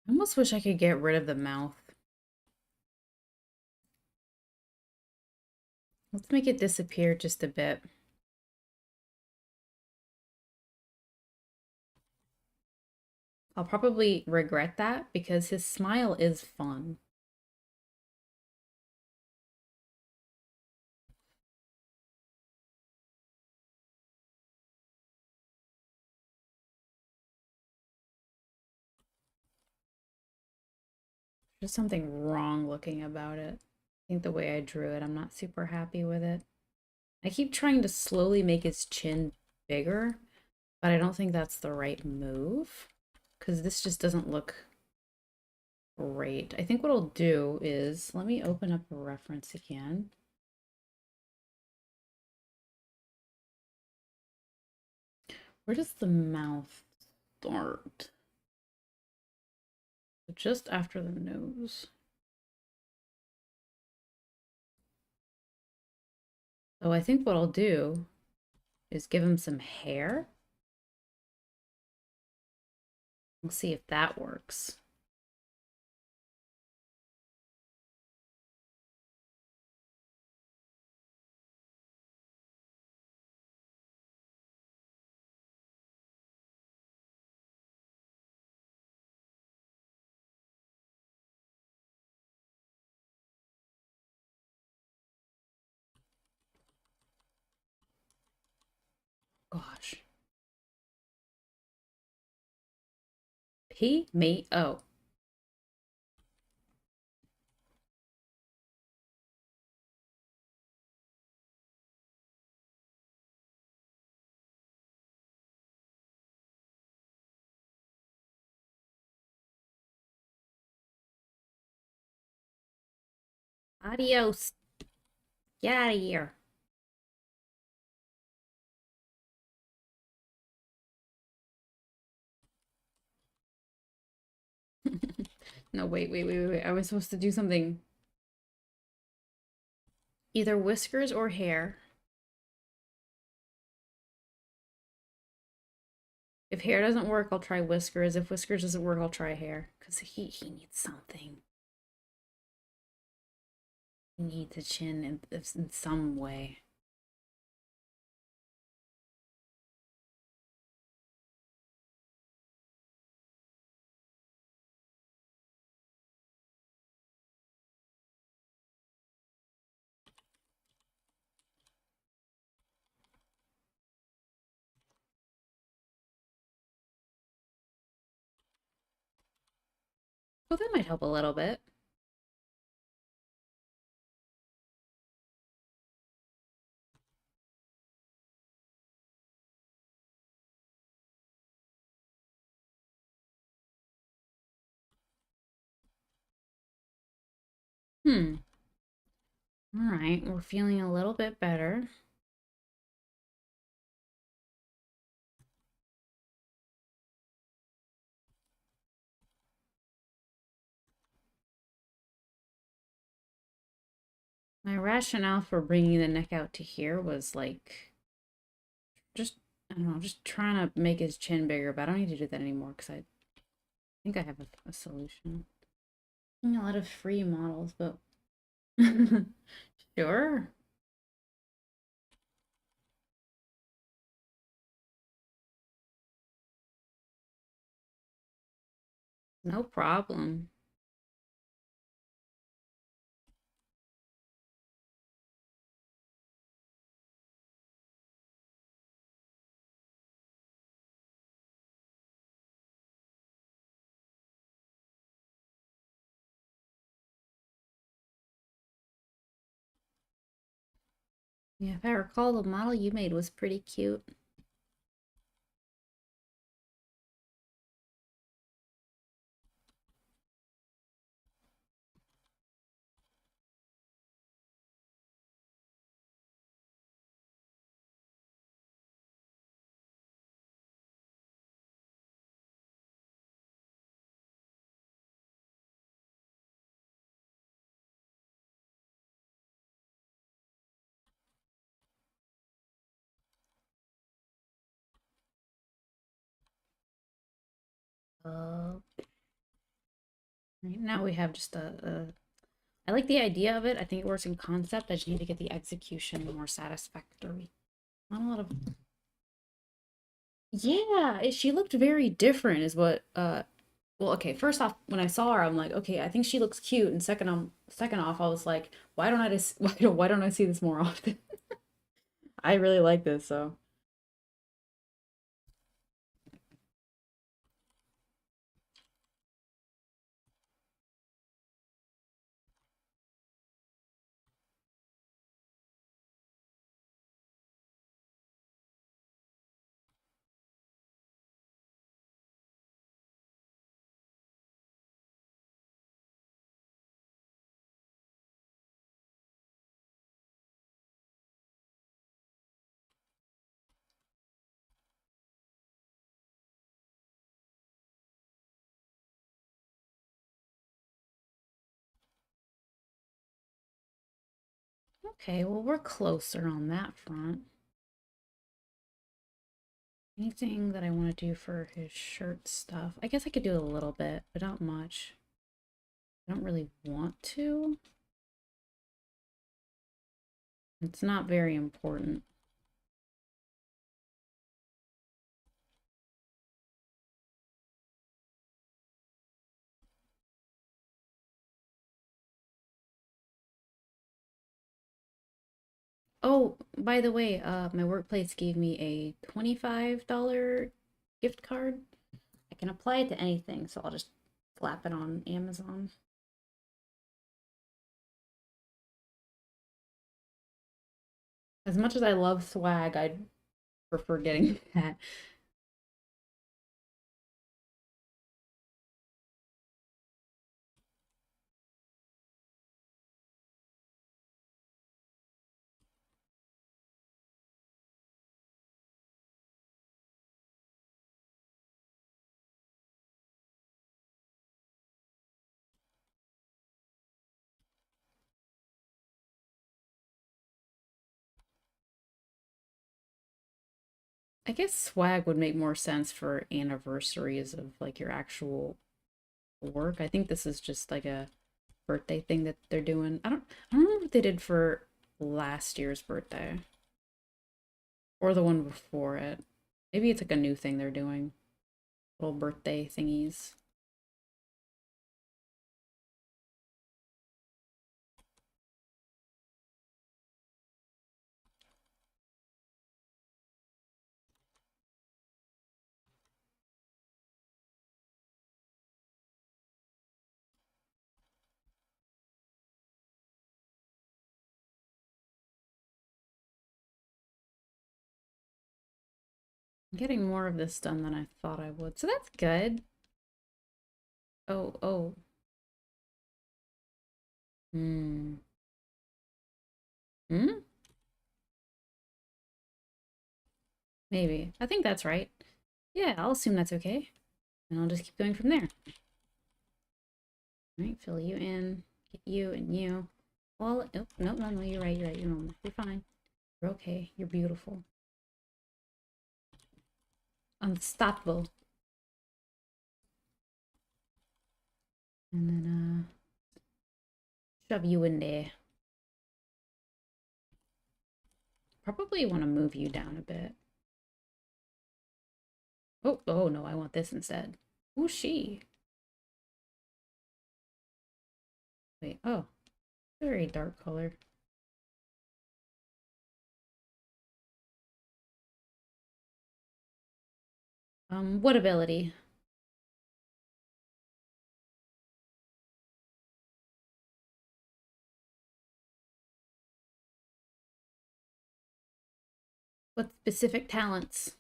I almost wish I could get rid of the mouth. Let's make it disappear just a bit. I'll probably regret that because his smile is fun. There's something wrong looking about it. I think the way I drew it, I'm not super happy with it. I keep trying to slowly make his chin bigger, but I don't think that's the right move because this just doesn't look great. I think what I'll do is, let me open up a reference again. Where does the mouth start? Just after the nose. So I think what I'll do is give him some hair. We'll see if that works. Gosh. P, me, O. Adios. Get out of here. No, wait. I was supposed to do something. Either whiskers or hair. If hair doesn't work, I'll try whiskers. If whiskers doesn't work, I'll try hair. Because he needs something. He needs a chin in some way. Oh, that might help a little bit. Hmm. All right, we're feeling a little bit better. My rationale for bringing the neck out to here was like, just, I don't know, just trying to make his chin bigger, but I don't need to do that anymore because I think I have a solution. A lot of free models, but sure, no problem. Yeah, if I recall, the model you made was pretty cute. Right now we have just I like the idea of it. I think it works in concept. I just need to get the execution more satisfactory. Not a lot of. Yeah, she looked very different, is what. Well, okay. First off, when I saw her, I'm like, okay, I think she looks cute. And second off, I was like, why don't I just why don't I see this more often? I really like this, so. Okay, well, we're closer on that front. Anything that I want to do for his shirt stuff? I guess I could do a little bit, but not much. I don't really want to. It's not very important. Oh, by the way, my workplace gave me a $25 gift card. I can apply it to anything, so I'll just slap it on Amazon. As much as I love swag, I'd prefer getting that. I guess swag would make more sense for anniversaries of like your actual work. I think this is just like a birthday thing that they're doing. I don't remember what they did for last year's birthday or the one before it. Maybe it's like a new thing they're doing. Little birthday thingies. I'm getting more of this done than I thought I would. So that's good. Oh, oh. Hmm. Hmm? Maybe. I think that's right. Yeah, I'll assume that's okay. And I'll just keep going from there. All right, fill you in. Get you and you. Well, oh, no, no, no, you're right, you're right, you're normal. You're fine. You're okay. You're beautiful. Unstoppable. And then, shove you in there. Probably want to move you down a bit. Oh, oh no, I want this instead. Who's she? Wait, oh, very dark color. What ability? What specific talents?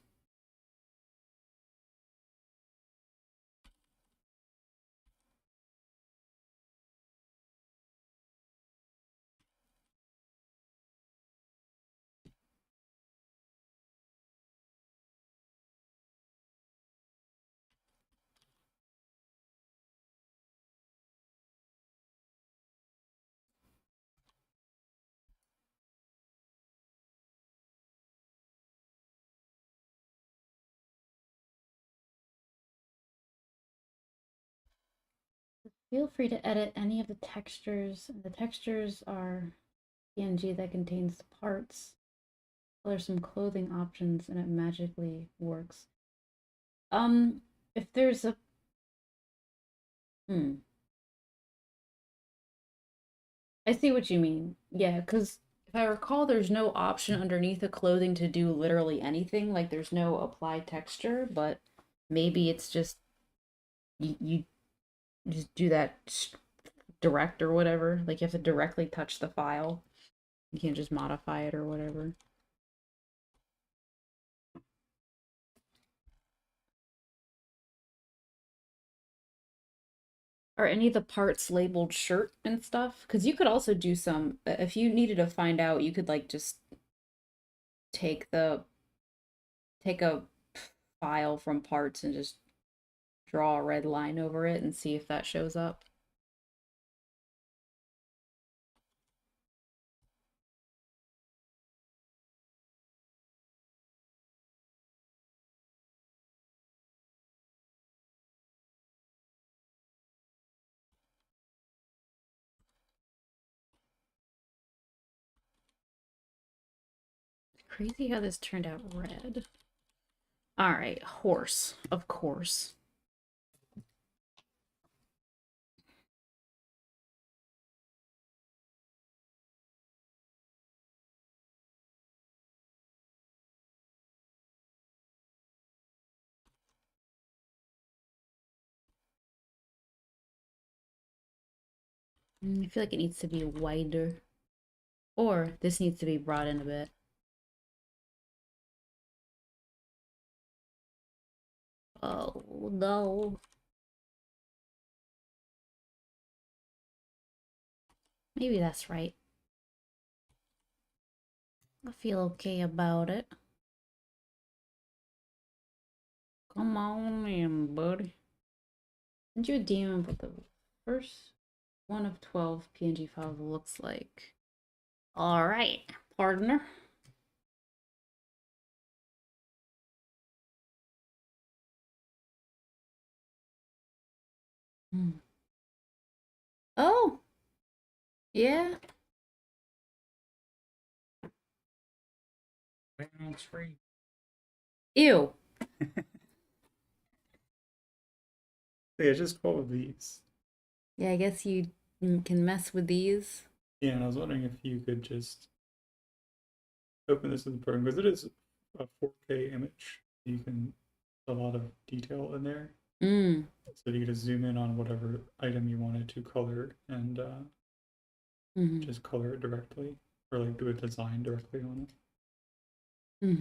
Feel free to edit any of the textures. The textures are PNG that contains the parts. There's some clothing options and it magically works. If there's a I see what you mean. Yeah, because if I recall, there's no option underneath the clothing to do literally anything. Like there's no apply texture, but maybe it's just you just do that direct or whatever. Like you have to directly touch the file. You can't just modify it or whatever. Are any of the parts labeled shirt and stuff? Because you could also do some, if you needed to find out, you could like just take the take a file from parts and just draw a red line over it and see if that shows up. Crazy how this turned out red. All right, horse, of course. I feel like it needs to be wider. Or this needs to be brought in a bit. Oh, no. Maybe that's right. I feel okay about it. Come on in, buddy. Send you a DM what the first one of 12 PNG files looks like. All right, partner. Oh, yeah. It's free. Ew. Yeah, just 12 of these. Yeah, I guess you can mess with these. Yeah, and I was wondering if you could just open this in the program because it is a 4K image. You can a lot of detail in there. Mm. So you could just zoom in on whatever item you wanted to color and just color it directly or like do a design directly on it.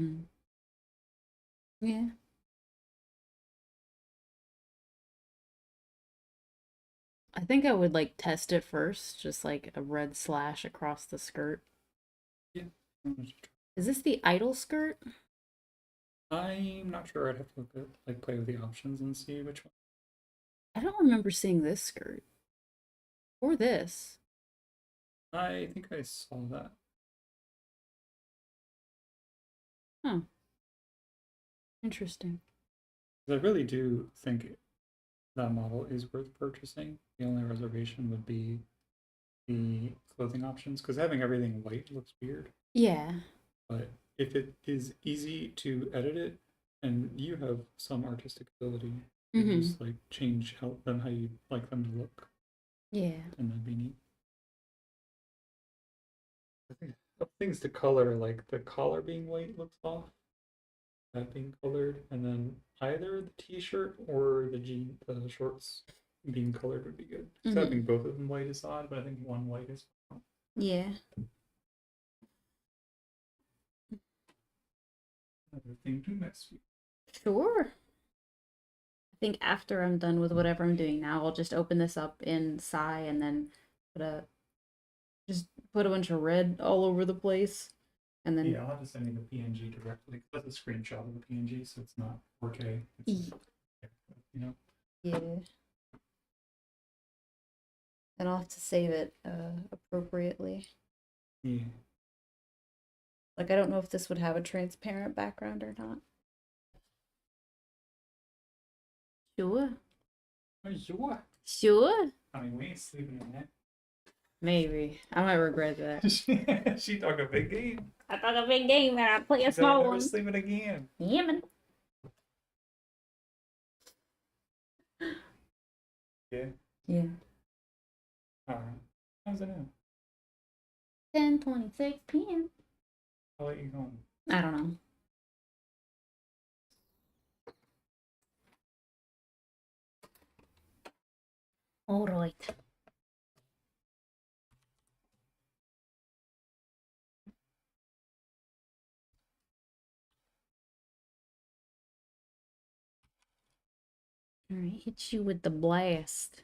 Yeah. I think I would like test it first, just like a red slash across the skirt. Yeah. Is this the idle skirt? I'm not sure. I'd have to look at like play with the options and see which one. I don't remember seeing this skirt. Or this. I think I saw that. Huh. Interesting. I really do think that model is worth purchasing. The only reservation would be the clothing options because having everything white looks weird. Yeah. But if it is easy to edit it and you have some artistic ability to just like change how you like them to look, Yeah. and that'd be neat. I think things to color, like the collar being white looks off, that being colored, and then either the t-shirt or the shorts being colored would be good. Because having both of them white is odd, but I think one white is fine. Yeah. Another thing to mess with. Sure. I think after I'm done with whatever I'm doing now, I'll just open this up in Psy and then put a just put a bunch of red all over the place. And then Yeah, I'll have to send you the PNG directly. That's a screenshot of the PNG, so it's not 4K. It's, you know. Yeah. And I'll have to save it appropriately. Yeah. Like I don't know if this would have a transparent background or not. Sure. Sure. Sure. I mean, we ain't sleeping in that. Maybe. I might regret that. She talked a big game. I thought a big game and I play a She said, I'm small never one. sleeping again. Yeah, man. Yeah. Yeah. All right. How's it now? 10:26 p.m. I'll let you go. I don't know. All right. All right, hit you with the blast.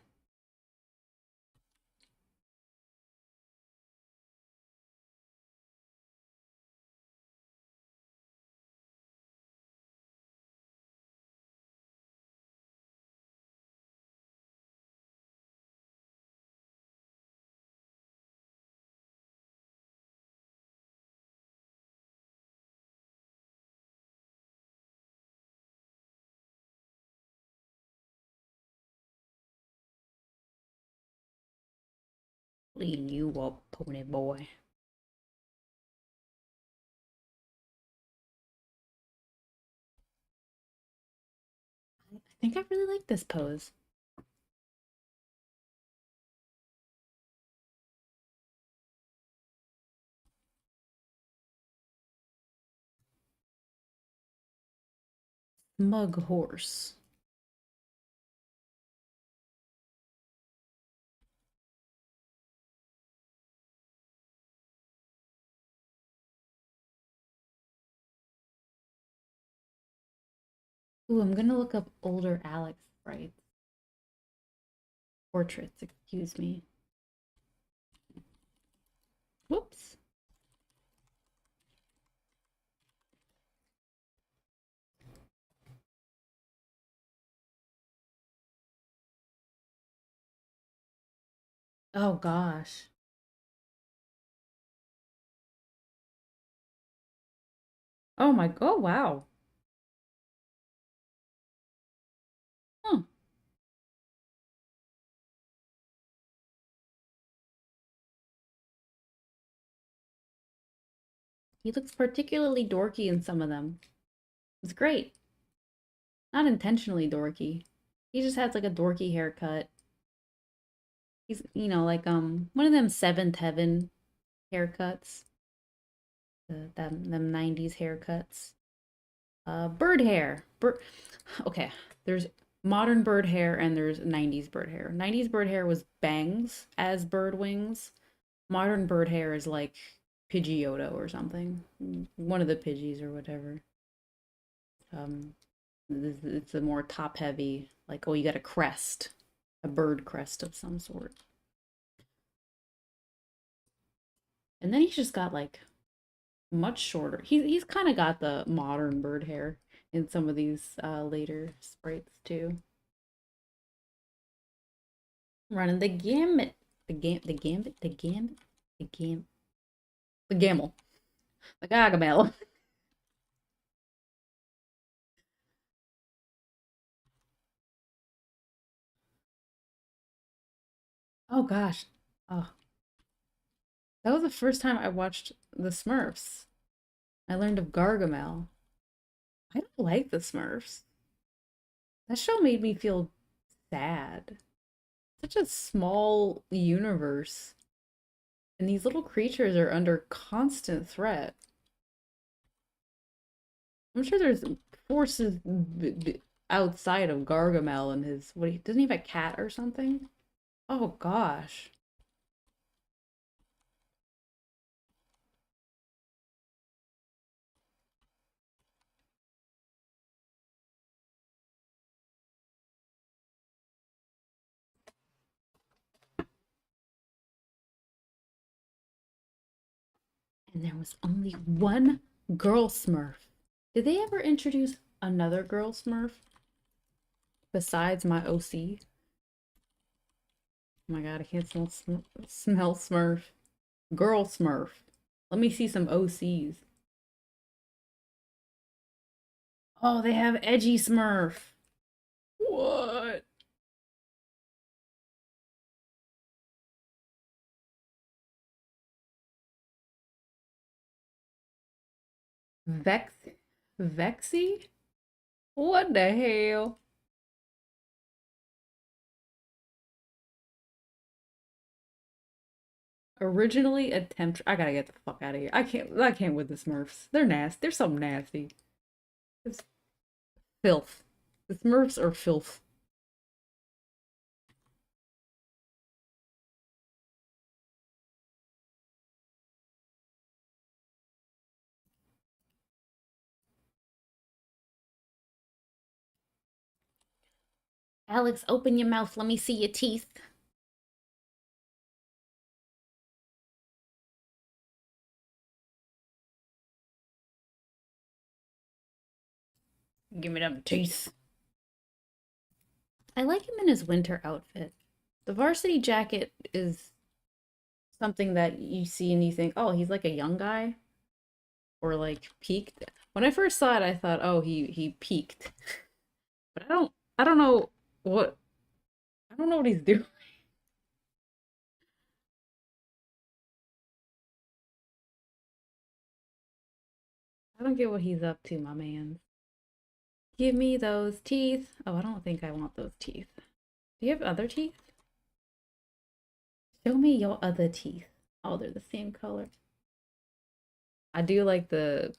Clean you up, pony boy. I think I really like this pose. Smug horse. Ooh, I'm gonna look up older Alex sprites. Portraits, excuse me. Whoops. Oh gosh. Oh wow. Huh. He looks particularly dorky in some of them. It's great. Not intentionally dorky. He just has like a dorky haircut. He's, like one of them Seventh Heaven haircuts. Them 90s haircuts. Bird hair. Okay, there's modern bird hair and there's 90s bird hair. 90s bird hair was bangs as bird wings. Modern bird hair is like Pidgeotto or something. One of the Pidgeys or whatever. Um, it's a more top heavy, like, oh, you got a crest, a bird crest of some sort. And then he's just got like much shorter. He's kind of got the modern bird hair in some of these later sprites too. Running the gamut, the gambit, the gambit, the gamble, the gargamel. Oh gosh, oh, that was the first time I watched the Smurfs. I learned of Gargamel. I don't like the Smurfs. That show made me feel sad. Such a small universe. And these little creatures are under constant threat. I'm sure there's forces outside of Gargamel and his doesn't he have a cat or something? Oh gosh. And there was only one girl Smurf. Did they ever introduce another girl Smurf besides my OC? Oh my god, I can't smell Smurf. Girl Smurf. Let me see some OCs. Oh, they have Edgy Smurf. What? Vex Vexy? What the hell? Originally attempt I gotta get the fuck out of here. I can't with the Smurfs. They're nasty. They're so nasty. It's filth. The Smurfs are filth. Alex, open your mouth. Let me see your teeth. Give me them teeth. I like him in his winter outfit. The varsity jacket is something that you see and you think, oh, he's like a young guy or like peaked. When I first saw it, I thought, oh, he peaked. But I don't know what I don't know what he's doing. I don't get what he's up to, my man. Give me those teeth. Oh, I don't think I want those teeth. Do you have other teeth? Show me your other teeth. Oh, they're the same color. I do like the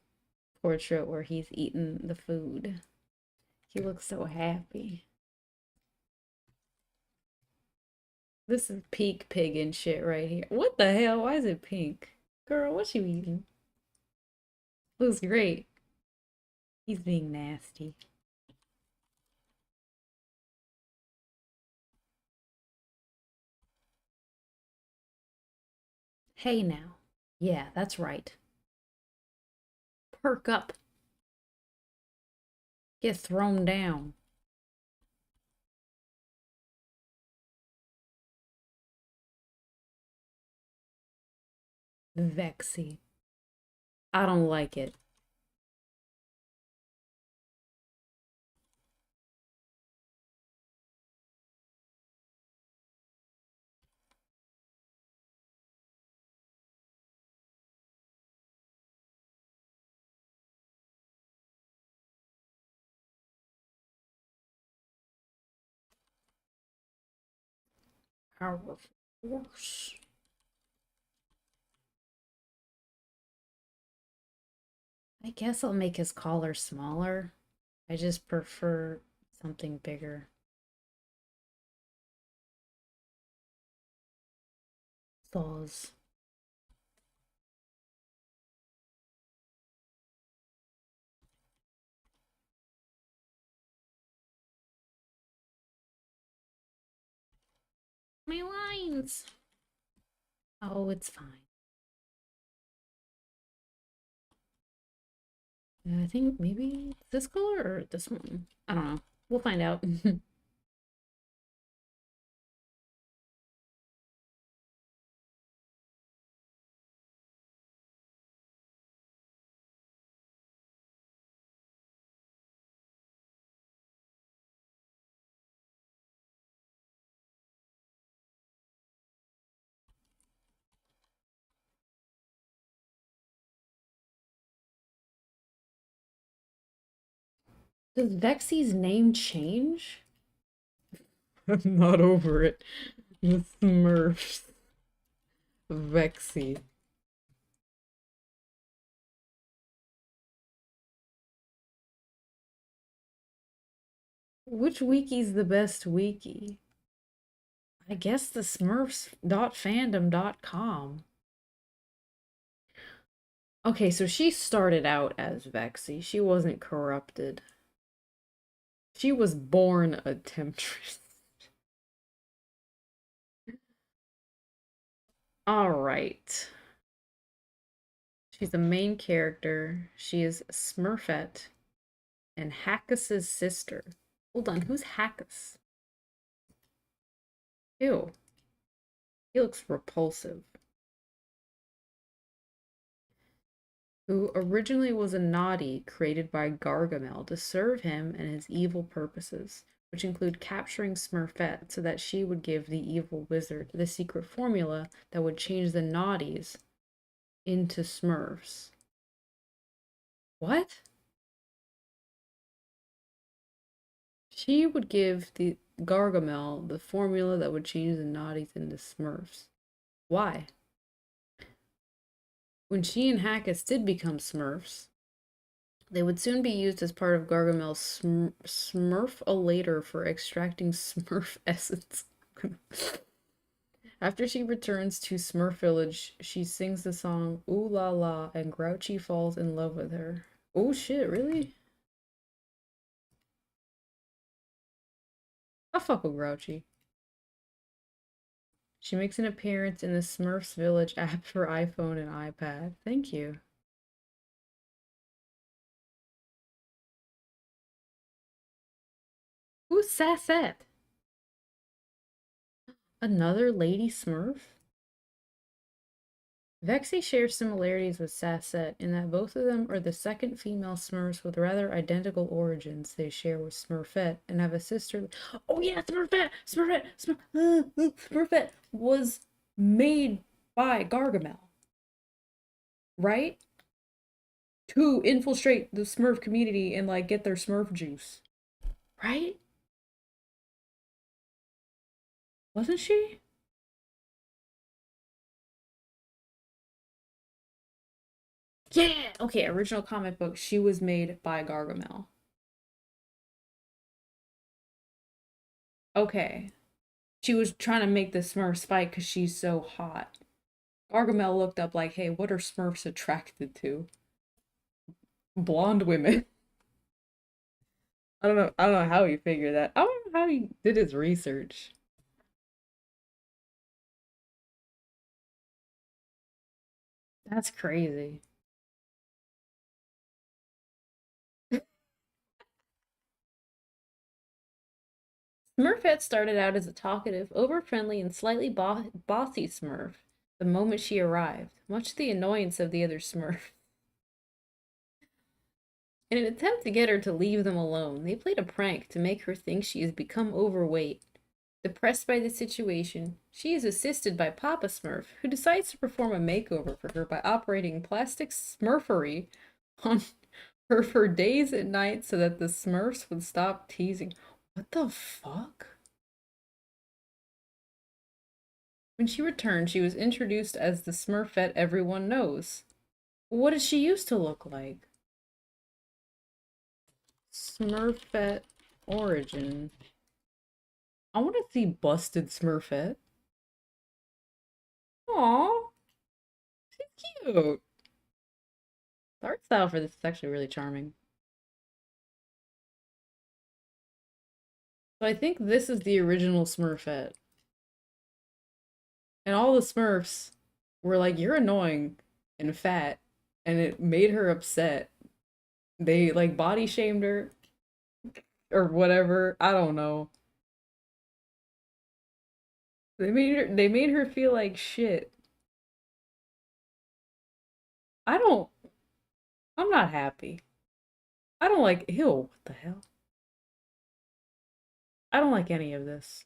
portrait where he's eating the food. He looks so happy. This is peak pig and shit right here. What the hell? Why is it pink? Girl, what you eating? Looks great. He's being nasty. Hey now. Yeah, that's right. Perk up. Get thrown down. Vexy. I don't like it. Powerful force. I guess I'll make his collar smaller. I just prefer something bigger. Saws. My lines. Oh, it's fine. I think maybe this color or this one. I don't know. We'll find out. Does Vexy's name change? I'm not over it. The Smurfs. Vexy. Which wiki's the best wiki? I guess the smurfs.fandom.com. Okay, so she started out as Vexy. She wasn't corrupted. She was born a temptress. All right. She's the main character. She is Smurfette and Hackus's sister. Hold on, who's Hackus? Ew, he looks repulsive. Who originally was a naughty created by Gargamel to serve him and his evil purposes, which include capturing Smurfette so that she would give the evil wizard the secret formula that would change the naughties into Smurfs. What? She would give the Gargamel the formula that would change the Naughties into Smurfs. Why? When she and Hackus did become Smurfs, they would soon be used as part of Gargamel's Smurf-a-later for extracting Smurf essence. After she returns to Smurf Village, she sings the song Ooh La La and Grouchy falls in love with her. Oh shit, really? I fuck with Grouchy. She makes an appearance in the Smurfs Village app for iPhone and iPad. Thank you. Who's Sassette? Another Lady Smurf? Vexy shares similarities with Sassette in that both of them are the second female Smurfs with rather identical origins they share with Smurfette and have a sister. Oh yeah, Smurfette! Smurfette was made by Gargamel, right? To infiltrate the Smurf community and like get their Smurf juice, right? Wasn't she? Yeah. Okay, original comic book. She was made by Gargamel. Okay. She was trying to make the Smurfs fight because she's so hot. Gargamel looked up like, hey, what are Smurfs attracted to? Blonde women. I don't know how he figured that. I don't know how he did his research. That's crazy. Smurfette started out as a talkative, over-friendly, and slightly bossy Smurf the moment she arrived, much to the annoyance of the other Smurfs. In an attempt to get her to leave them alone, they played a prank to make her think she has become overweight. Depressed by the situation, she is assisted by Papa Smurf, who decides to perform a makeover for her by operating plastic smurfery on her for days and nights so that the Smurfs would stop teasing. What the fuck? When she returned, she was introduced as the Smurfette everyone knows. What did she used to look like? Smurfette origin. I want to see busted Smurfette. Aww, cute. The art style for this is actually really charming. So I think this is the original Smurfette. And all the Smurfs were like, you're annoying and fat. And it made her upset. They like body shamed her or whatever. I don't know. They made her feel like shit. I don't I'm not happy. I don't like ew, what the hell? I don't like any of this.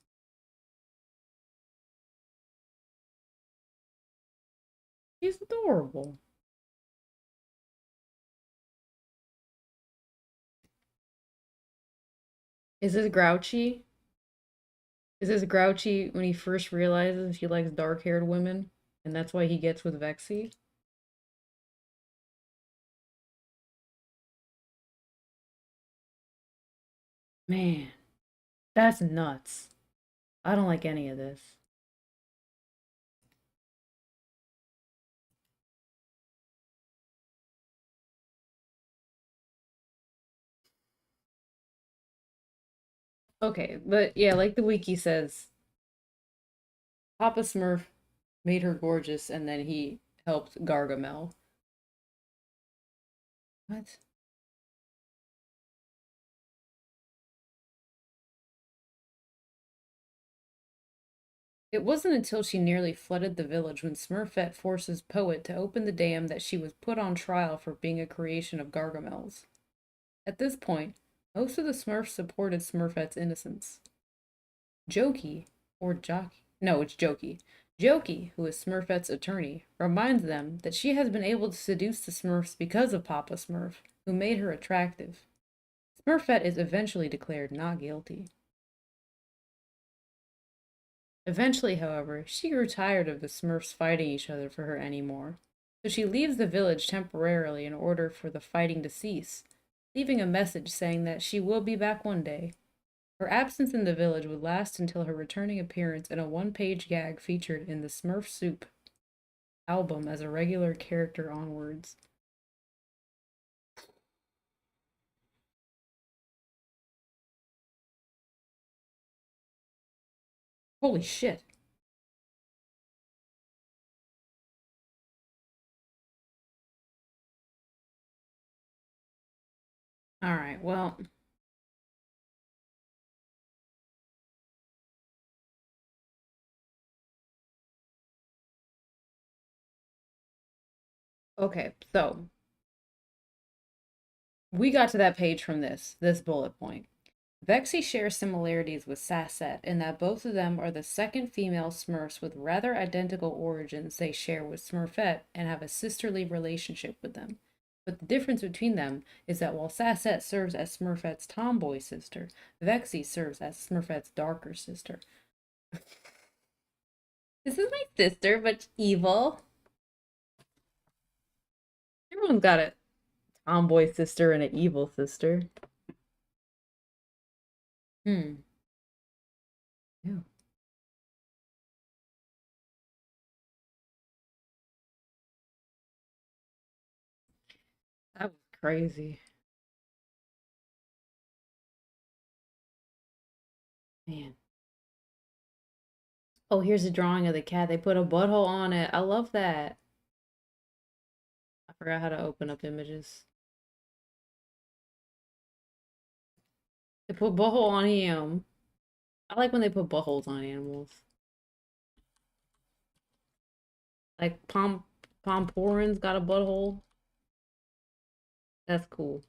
He's adorable. Is this grouchy? Is this grouchy when he first realizes he likes dark-haired women? And that's why he gets with Vexy? Man, that's nuts. I don't like any of this. Okay, but yeah, like the wiki says, Papa Smurf made her gorgeous and then he helped Gargamel. What? It wasn't until she nearly flooded the village when Smurfette forces Poet to open the dam that she was put on trial for being a creation of Gargamel's. At this point, most of the Smurfs supported Smurfette's innocence. Jokey, or Jockey, no, it's Jokey, Jokey, who is Smurfette's attorney, reminds them that she has been able to seduce the Smurfs because of Papa Smurf, who made her attractive. Smurfette is eventually declared not guilty. Eventually, however, she grew tired of the Smurfs fighting each other for her anymore, so she leaves the village temporarily in order for the fighting to cease, leaving a message saying that she will be back one day. Her absence in the village would last until her returning appearance in a one-page gag featured in the Smurf Soup album as a regular character onwards. Holy shit. All right, well, okay, so we got to that page from this bullet point. Vexy shares similarities with Sassette in that both of them are the second female Smurfs with rather identical origins they share with Smurfette and have a sisterly relationship with them. But the difference between them is that while Sassette serves as Smurfette's tomboy sister, Vexy serves as Smurfette's darker sister. This is my sister, but evil. Everyone's got a tomboy sister and an evil sister. Hmm. Yeah. That was crazy. Man. Oh, here's a drawing of the cat. They put a butthole on it. I love that. I forgot how to open up images. They put butthole on him. I like when they put buttholes on animals. Like Pomporin's got a butthole. That's cool.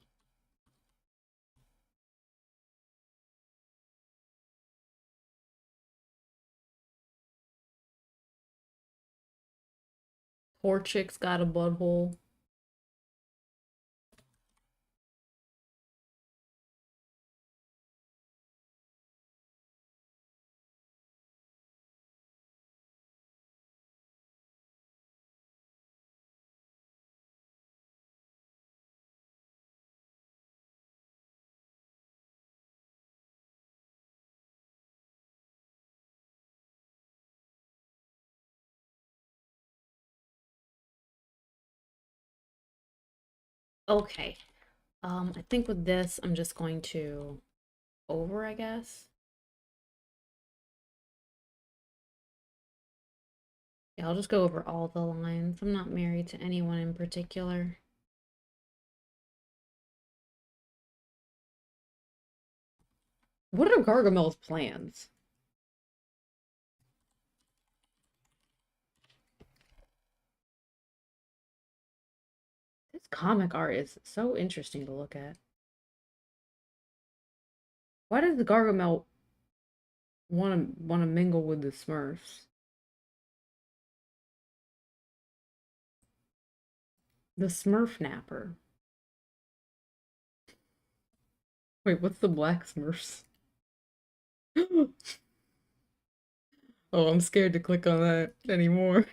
Porchik's got a butthole. Okay. I think with this, I'm just going to over, I guess. Yeah, I'll just go over all the lines. I'm not married to anyone in particular. What are Gargamel's plans? This comic art is so interesting to look at. Why does the Gargamel want to mingle with the Smurfs? The Smurf Napper. Wait, what's the Black Smurfs? Oh, I'm scared to click on that anymore.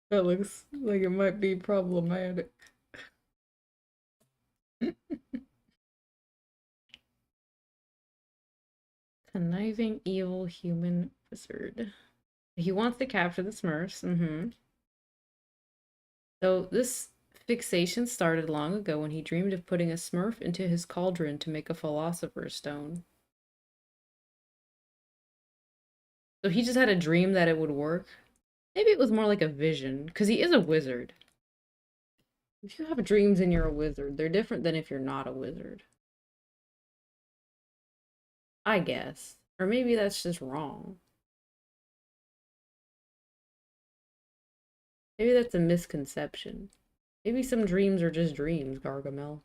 That looks like it might be problematic. Conniving evil human wizard. He wants to capture the Smurfs. So this fixation started long ago when he dreamed of putting a Smurf into his cauldron to make a philosopher's stone. So he just had a dream that it would work. Maybe it was more like a vision, because he is a wizard. If you have dreams and you're a wizard, they're different than if you're not a wizard. I guess. Or maybe that's just wrong. Maybe that's a misconception. Maybe some dreams are just dreams, Gargamel.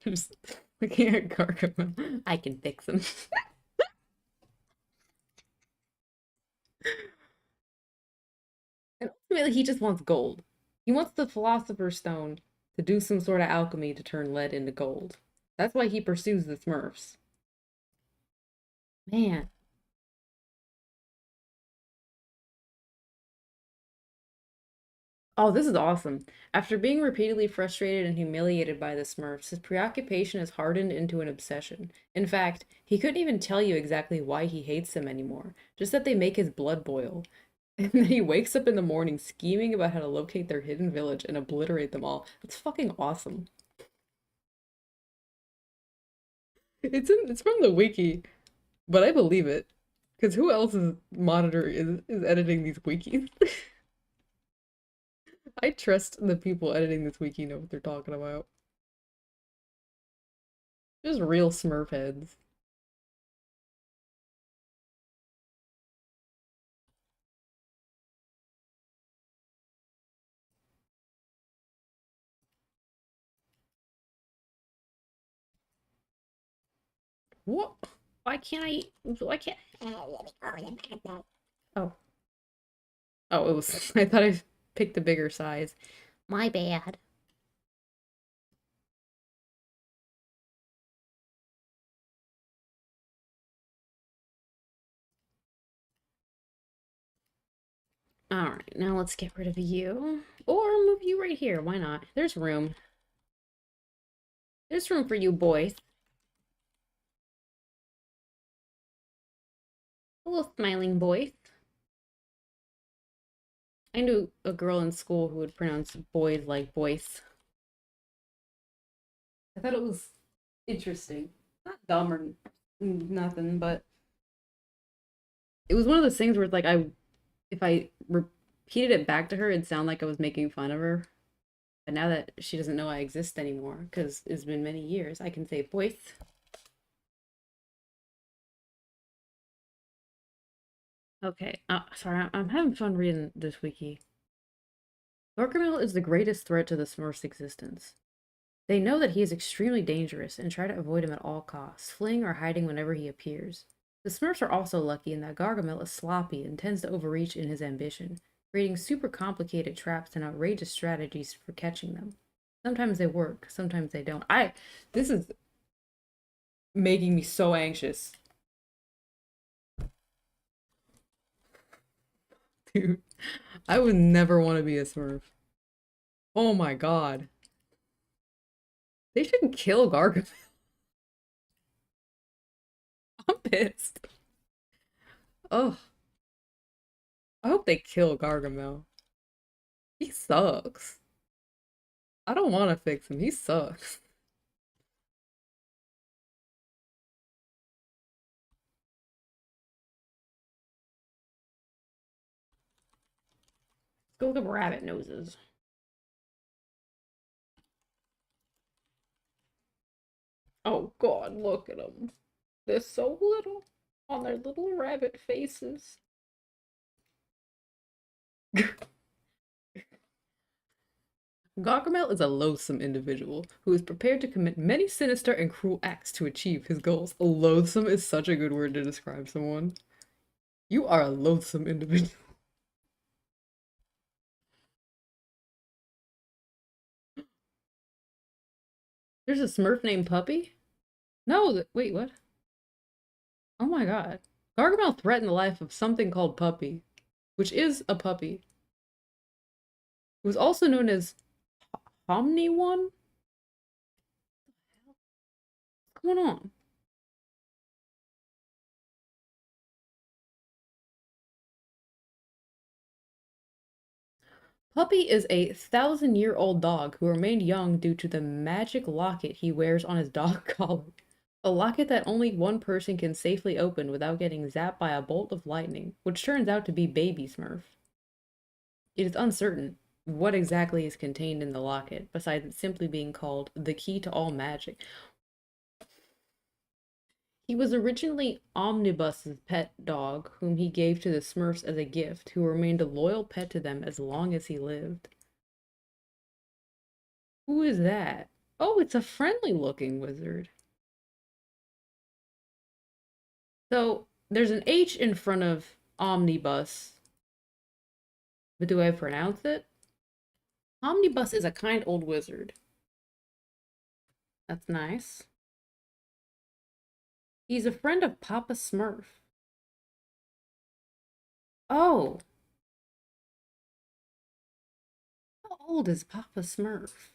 Just looking at Gargamel. I can fix him. And ultimately, he just wants gold. He wants the Philosopher's Stone to do some sort of alchemy to turn lead into gold. That's why he pursues the Smurfs. Man. Oh, this is awesome. After being repeatedly frustrated and humiliated by the Smurfs, his preoccupation has hardened into an obsession. In fact, he couldn't even tell you exactly why he hates them anymore, just that they make his blood boil. And then he wakes up in the morning scheming about how to locate their hidden village and obliterate them all. That's fucking awesome. It's from the wiki, but I believe it. Because who else is editing these wikis? I trust the people editing this wiki know what they're talking about. Just real Smurf heads. What? Why can't I? Why can't? Oh, oh, it was. I thought I picked a bigger size. My bad. All right, now let's get rid of you, or move you right here. Why not? There's room. There's room for you, boys. A little smiling boys. I knew a girl in school who would pronounce boys like boys. I thought it was interesting. Not dumb or nothing, but it was one of those things where it's like if I repeated it back to her, it'd sound like I was making fun of her. But now that she doesn't know I exist anymore, because it's been many years, I can say boys. Okay, sorry, I'm having fun reading this wiki. Gargamel is the greatest threat to the Smurfs' existence. They know that he is extremely dangerous and try to avoid him at all costs, fleeing or hiding whenever he appears. The Smurfs are also lucky in that Gargamel is sloppy and tends to overreach in his ambition, creating super complicated traps and outrageous strategies for catching them. Sometimes they work, sometimes they don't. This is making me so anxious. Dude, I would never want to be a Smurf. Oh my god. They should kill Gargamel. I'm pissed. Oh, I hope they kill Gargamel. He sucks. I don't want to fix him. He sucks. Let's go look up rabbit noses. Oh god, look at them. They're so little on their little rabbit faces. Gargamel is a loathsome individual who is prepared to commit many sinister and cruel acts to achieve his goals. Loathsome is such a good word to describe someone. You are a loathsome individual. There's a Smurf named Puppy? No, wait, what? Oh my god. Gargamel threatened the life of something called Puppy, which is a puppy. It was also known as Omni One? What's going on? Puppy is a 1,000-year-old dog who remained young due to the magic locket he wears on his dog collar. A locket that only one person can safely open without getting zapped by a bolt of lightning, which turns out to be Baby Smurf. It is uncertain what exactly is contained in the locket, besides it simply being called the key to all magic. He was originally Omnibus's pet dog, whom he gave to the Smurfs as a gift, who remained a loyal pet to them as long as he lived. Who is that? Oh, it's a friendly looking wizard. So there's an H in front of omnibus, but do I pronounce it? Omnibus is a kind old wizard. That's nice. He's a friend of Papa Smurf. Oh, how old is Papa Smurf?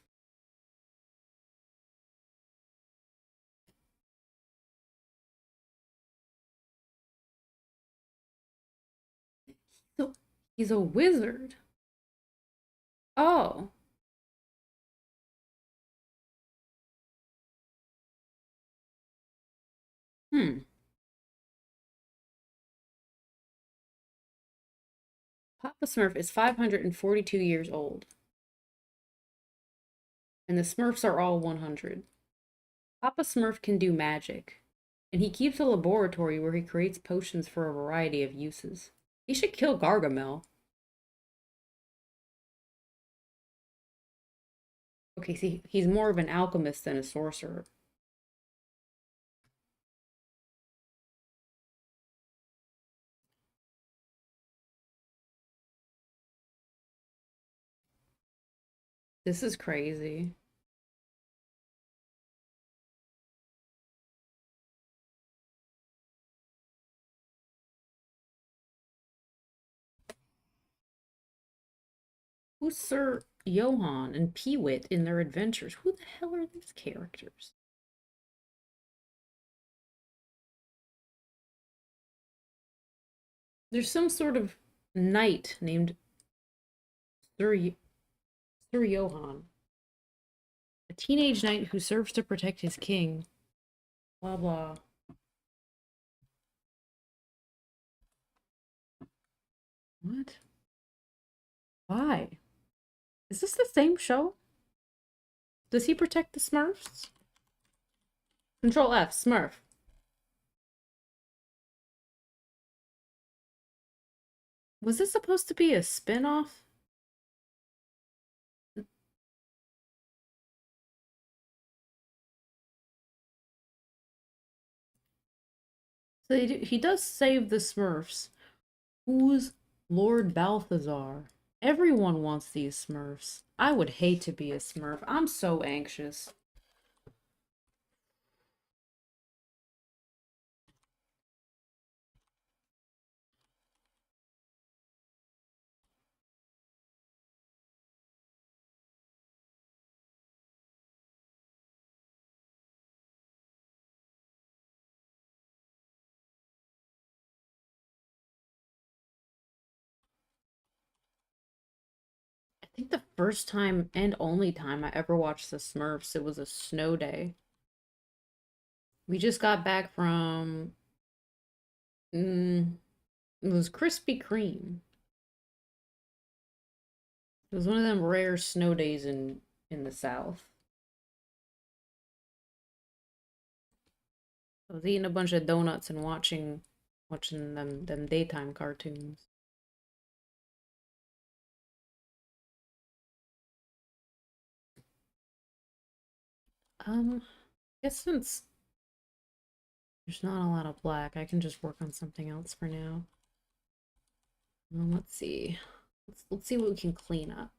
So he's a wizard. Oh, hmm. Papa Smurf is 542 years old, and the Smurfs are all 100. Papa Smurf can do magic, and he keeps a laboratory where he creates potions for a variety of uses. He should kill Gargamel. Okay, see, he's more of an alchemist than a sorcerer. This is crazy. Who's Sir Johann and Peewit in their adventures? Who the hell are these characters? There's some sort of knight named Sir, Sir Johann, a teenage knight who serves to protect his king. Blah blah. What? Why? Is this the same show? Does he protect the Smurfs? Control F, Smurf. Was this supposed to be a spin-off? So he does save the Smurfs. Who's Lord Balthazar? Everyone wants these Smurfs. I would hate to be a Smurf. I'm so anxious. I think the first time and only time I ever watched the Smurfs, it was a snow day. We just got back from it was Krispy Kreme. It was one of them rare snow days in the South. I was eating a bunch of donuts and watching them daytime cartoons. I guess since there's not a lot of black, I can just work on something else for now. Let's see. Let's see what we can clean up.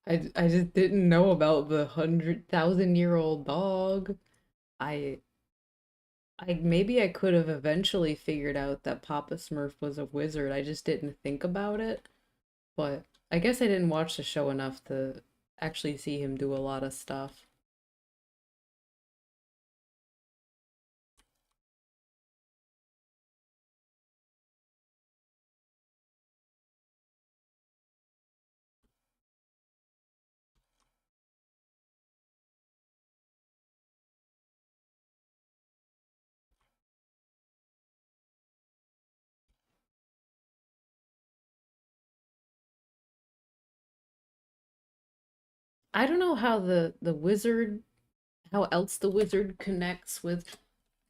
I just didn't know about the 100,000-year-old dog. I I maybe I could have eventually figured out that Papa Smurf was a wizard. I just didn't think about it. But I guess I didn't watch the show enough to actually see him do a lot of stuff. I don't know how the wizard, how else the wizard connects with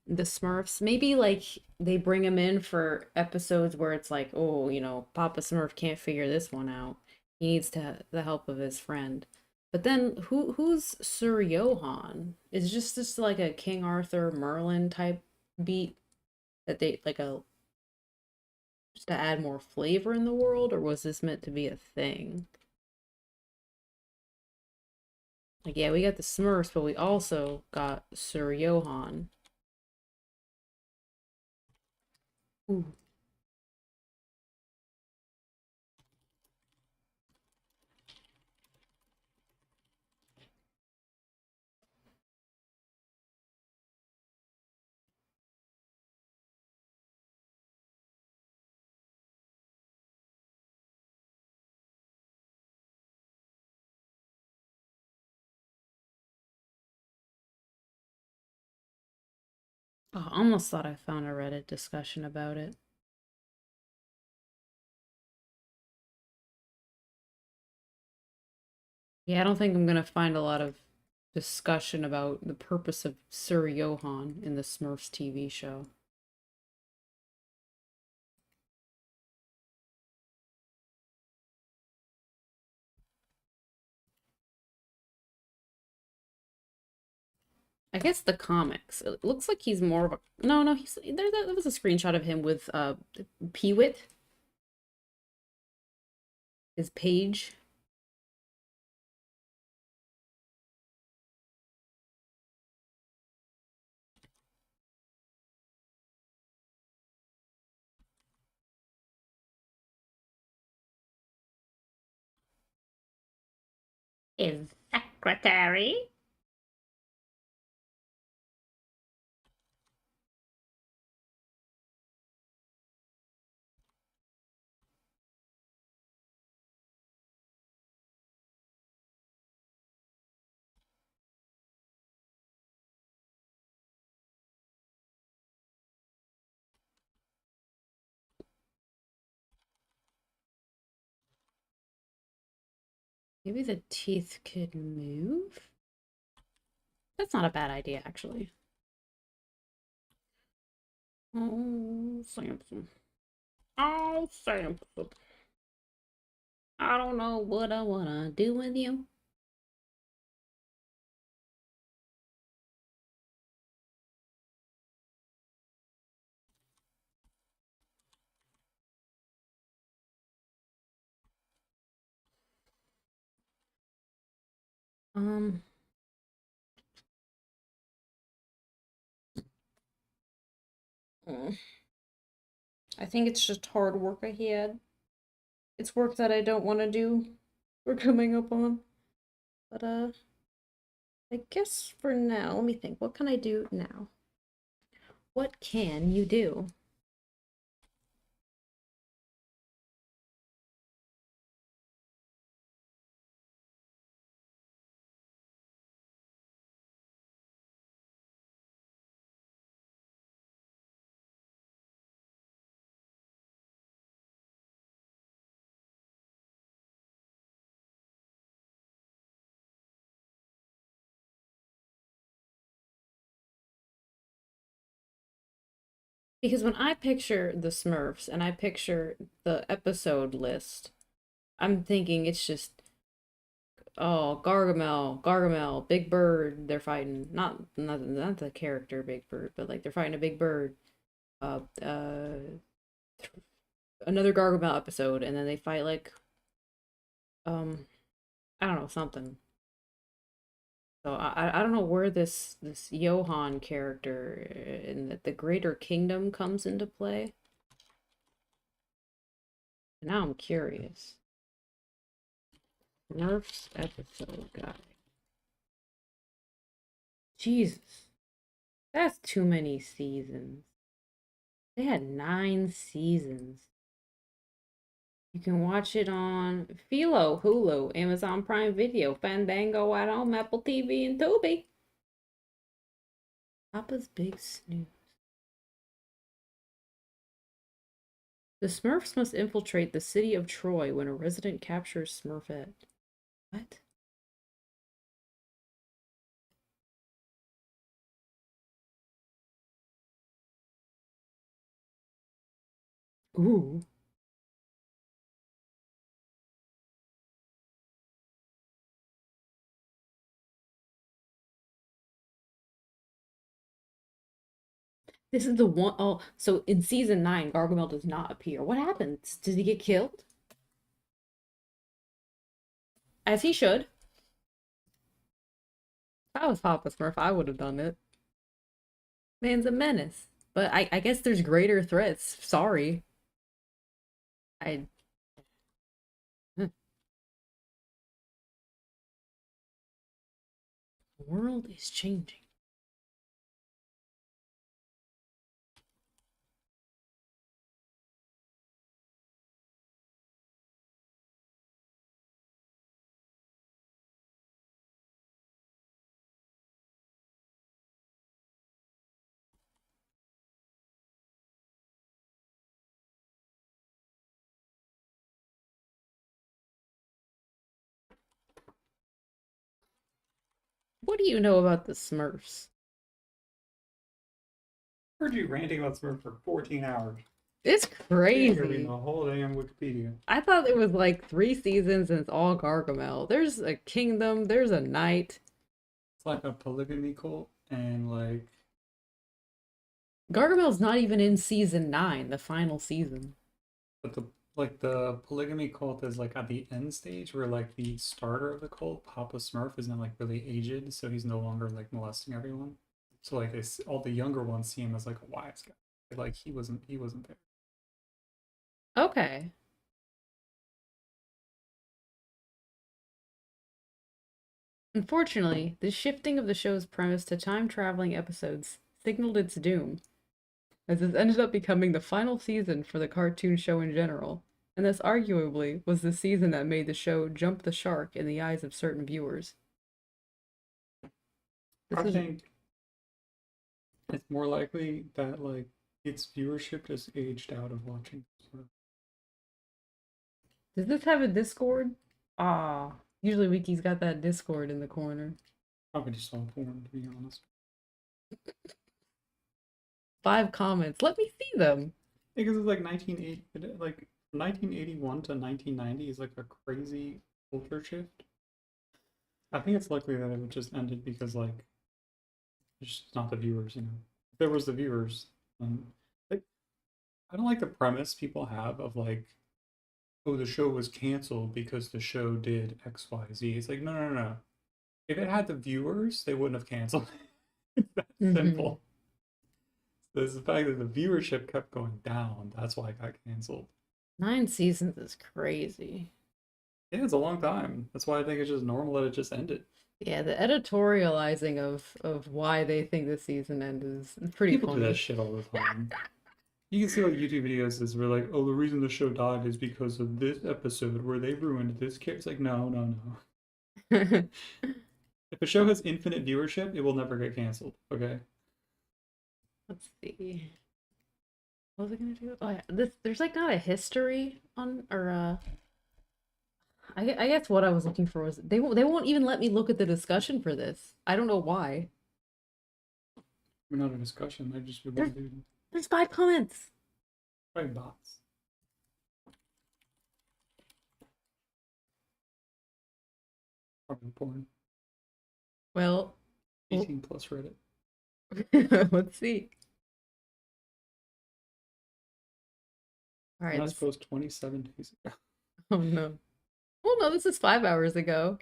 the Smurfs. Maybe like they bring him in for episodes where it's like, oh, Papa Smurf can't figure this one out. He needs the help of his friend. But then who's Sir Johann? Is just like a King Arthur Merlin type beat that they like a just to add more flavor in the world, or was this meant to be a thing? Like, yeah, we got the Smurfs, but we also got Sir Johann. Ooh. Oh, I almost thought I found a Reddit discussion about it. Yeah, I don't think I'm gonna find a lot of discussion about the purpose of Sir Johann in the Smurfs TV show. I guess the comics. It looks like he's more of a no. He's there was a screenshot of him with Peewit, his page. His secretary. Maybe the teeth could move? That's not a bad idea, actually. Oh, Samson. Oh, Samson. I don't know what I wanna do with you. Um, mm, I think it's just hard work ahead. It's work that I don't want to do. We're coming up on. But I guess for now, let me think. What can I do now? What can you do? Because when I picture the Smurfs and I picture the episode list, I'm thinking it's just oh Gargamel, Big Bird. They're fighting not the character Big Bird, but like they're fighting a big bird. Uh, uh, Another Gargamel episode, and then they fight like um I don't know something. So I don't know where this Johann character in the Greater Kingdom comes into play. And now I'm curious. Nerf's episode guide. Jesus, that's too many seasons. They had 9 seasons. You can watch it on Philo, Hulu, Amazon Prime Video, Fandango at home, Apple TV, and Tubi. Papa's Big Snooze. The Smurfs must infiltrate the city of Troy when a resident captures Smurfette. What? Ooh. This is the one oh, so in season 9, Gargamel does not appear. What happens? Does he get killed? As he should. If I was Papa Smurf, I would have done it. Man's a menace. But I guess there's greater threats. Sorry. I the world is changing. What do you know about the Smurfs? Heard you ranting about Smurf for 14 hours. It's Yeah, you're reading crazy. the whole damn Wikipedia. I thought it was like 3 seasons and it's all Gargamel. There's a kingdom, there's a knight. It's like a polygamy cult, and like, Gargamel's not even in season 9, the final season. but the polygamy cult is like at the end stage where like the starter of the cult, Papa Smurf, is now like really aged, so he's no longer like molesting everyone. So like all the younger ones see him as like a wise guy. Like he wasn't there. Okay. Unfortunately, the shifting of the show's premise to time-traveling episodes signaled its doom, as this ended up becoming the final season for the cartoon show in general, and this arguably was the season that made the show jump the shark in the eyes of certain viewers. This I is think it's more likely that like its viewership just aged out of watching. Does this have a Discord? Ah, usually Wiki's got that Discord in the corner. Probably just all porn, to be honest. 5 comments. Let me see them. Because it's like 1980, like 1981 to 1990 is like a crazy culture shift. I think it's likely that it just ended because like it's just not the viewers, you know. If there was the viewers, like I don't like the premise people have of like, oh, the show was canceled because the show did X, Y, Z. It's like, no, no, no, no. If it had the viewers, they wouldn't have canceled. It's that Hmm. simple. It's the fact that the viewership kept going down. That's why it got canceled. 9 seasons is crazy. Yeah, it's a long time. That's why I think it's just normal that it just ended. Yeah, the editorializing of why they think the season end is pretty People do that funny. shit all the time. You can see like YouTube videos is where like, oh, the reason the show died is because of this episode where they ruined this character. It's like, no, no, no. Let's If a show has infinite viewership, it will never get canceled. Okay. see. What was I gonna do? Oh yeah, there's like not a history on or I guess what I was looking for was they won't even let me look at the discussion for this. I don't know why. We're not a discussion. I just There's want to do there's 5 comments. probably bots. Probably porn. Well, 18 plus Reddit. let's see. All right, Last this. post 27 days ago. Oh no. Well, no, this is 5 hours ago.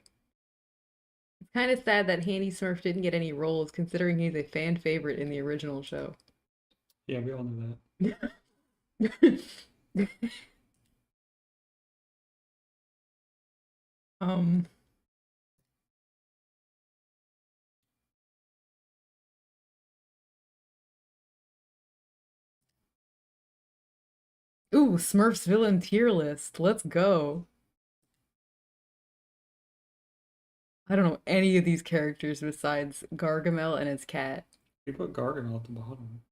It's kind of sad that Handy Smurf didn't get any roles, considering he's a fan favorite in the original show. Yeah, we all know um. Ooh, Smurf's villain tier list. Let's go. I don't know any of these characters besides Gargamel and his cat. that. We put Gargamel at the bottom.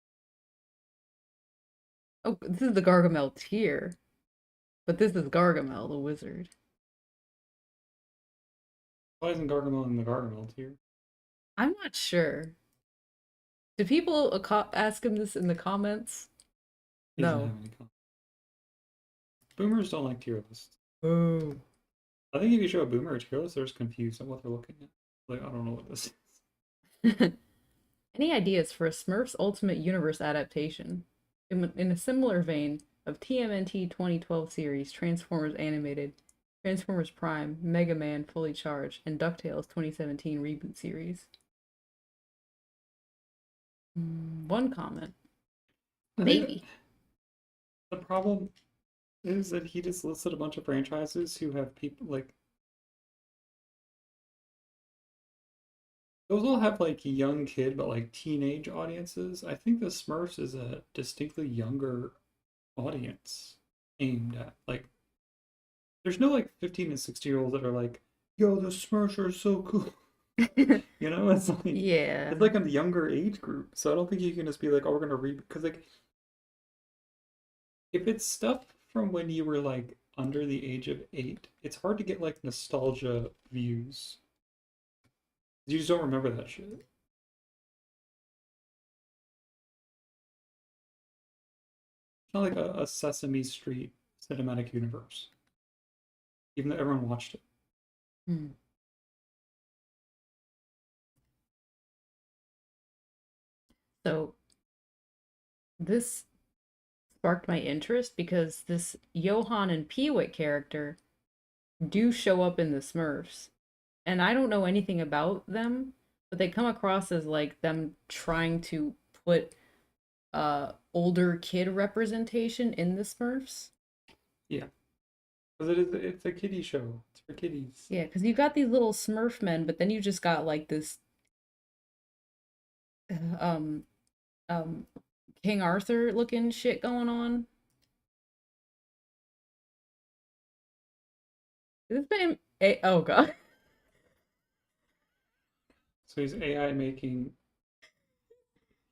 Oh, this is the Gargamel tier, but this is Gargamel, the wizard. Why isn't Gargamel in the Gargamel tier? I'm not sure. Do people ask him this in the comments? He doesn't No. have any comments. Boomers don't like tier lists. Boo. I think if you show a boomer a tier list, they're just confused on what they're looking at. Like, I don't know what this is. Any ideas for a Smurfs Ultimate Universe adaptation? In a similar vein of TMNT 2012 series, Transformers Animated, Transformers Prime, Mega Man Fully Charged, and DuckTales 2017 reboot series. One comment. I think Maybe. the problem is that he just listed a bunch of franchises who have people like those all have like young kid but like teenage audiences. I think the Smurfs is a distinctly younger audience aimed at like there's no like 15 and 60-year-olds that are like, yo, the Smurfs are so cool. You know, Yeah. it's like a younger age group. So I don't think you can just be like, oh, we're gonna read because like if it's stuff from when you were like under the age of 8, it's hard to get like nostalgia views. You just don't remember that shit. It's not like a Sesame Street cinematic universe, even though everyone watched it. Hmm. So this sparked my interest because this Johann and Peewick character do show up in the Smurfs. And I don't know anything about them, but they come across as like them trying to put older kid representation in the Smurfs. Yeah, because it's a kiddie show. It's for kiddies. Yeah, because you got these little Smurf men, but then you just got like this um um King Arthur looking shit going on. This man, oh god, So he's making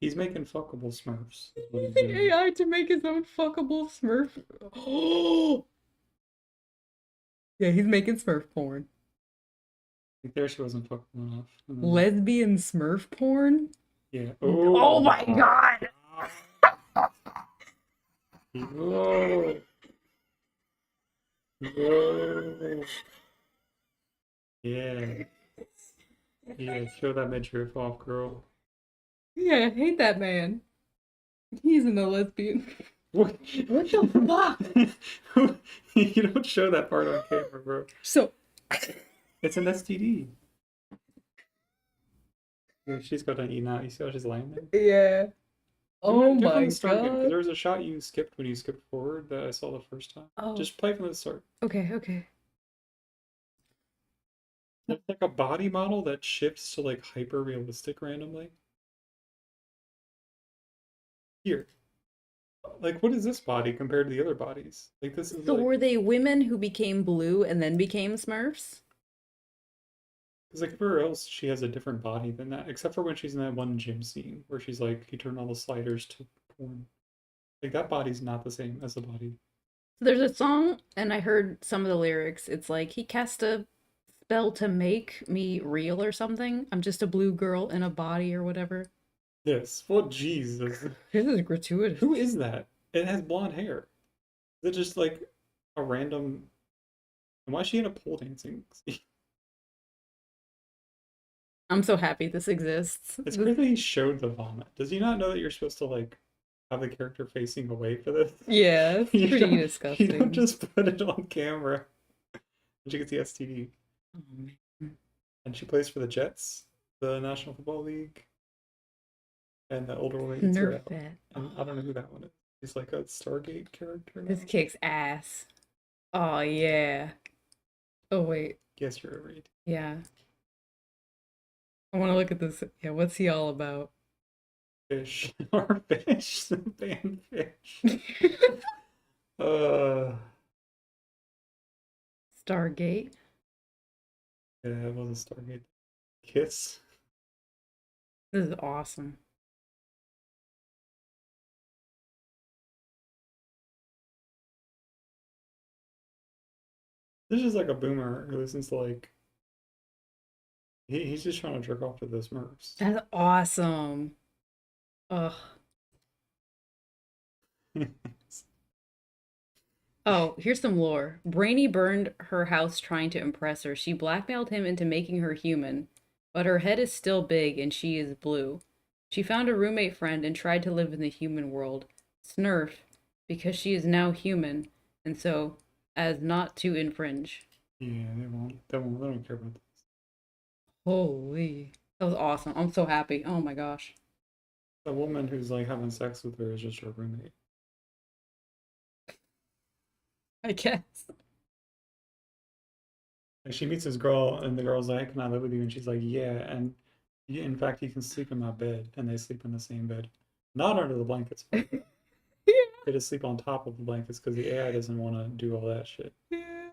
fuckable Smurfs. Is what he's using doing. AI to make his own fuckable Smurf. Oh, yeah, he's making Smurf porn. Like there she wasn't fuckable enough. And then, Lesbian Smurf porn. yeah. Oh Oh. my god. Whoa. Whoa. Yeah. Yeah. Show that midriff off, girl. Yeah, I hate that man. He's in a lesbian. What? What the fuck? You don't show that part on camera, bro. So, It's an STD. Yeah, she's got an E now. You see how she's laying there? yeah. Oh Do it from my the start again, because god. there was a shot you skipped when you skipped forward that I saw the first time. Oh, Just play from the start. okay, okay. It's like a body model that shifts to like hyper realistic randomly. Here. Like, what is this body compared to the other bodies? Like, this is So like, were they women who became blue and then became Smurfs? because like everywhere else, she has a different body than that, except for when she's in that one gym scene where she's like, he turned all the sliders to porn. Like, that body's not the same as the body. So there's a song, and I heard some of the lyrics. It's like, he cast a spell to make me real or something. I'm just a blue girl in a body or whatever. This. Well, Jesus. This is gratuitous. Who is that? It has blonde hair. Is it just like a random. And why is she in a pole dancing scene? I'm so happy this exists. It's clear that he showed the vomit. Does he not know that you're supposed to like have the character facing away for this? Yeah, it's You pretty don't, you don't disgusting. just put it on camera. And she gets the STD. And she plays for the Jets, the National Football League. And the older woman eats her Nerf out. that. And I don't know who that one is. He's like a Stargate character now. This kicks ass. Oh yeah. Oh wait. Guess you're over 18. Yeah. I want to look at this. Yeah, what's he all about? Fish. Or fish. Band fish. Uh, Stargate. yeah, it was a Stargate. Kiss. This is awesome. This is like a boomer who listens to like he's just trying to jerk off to the Smurfs. That's awesome. Ugh. Oh, here's some lore. Brainy burned her house trying to impress her. She blackmailed him into making her human, but her head is still big and she is blue. She found a roommate friend and tried to live in the human world. Snurf, because she is now human, and so as not to infringe. Yeah, they won't. They won't. They don't care about this. Holy. That was awesome. I'm so happy. Oh my gosh. The woman who's like having sex with her is just her roommate. I guess. Like she meets this girl, and the girl's like, "Can I live with you?" And she's like, "Yeah." And in fact, you can sleep in my bed, and they sleep in the same bed, not under the blankets, but they just sleep on top of the blankets because the AI doesn't want to do all that shit. Yeah.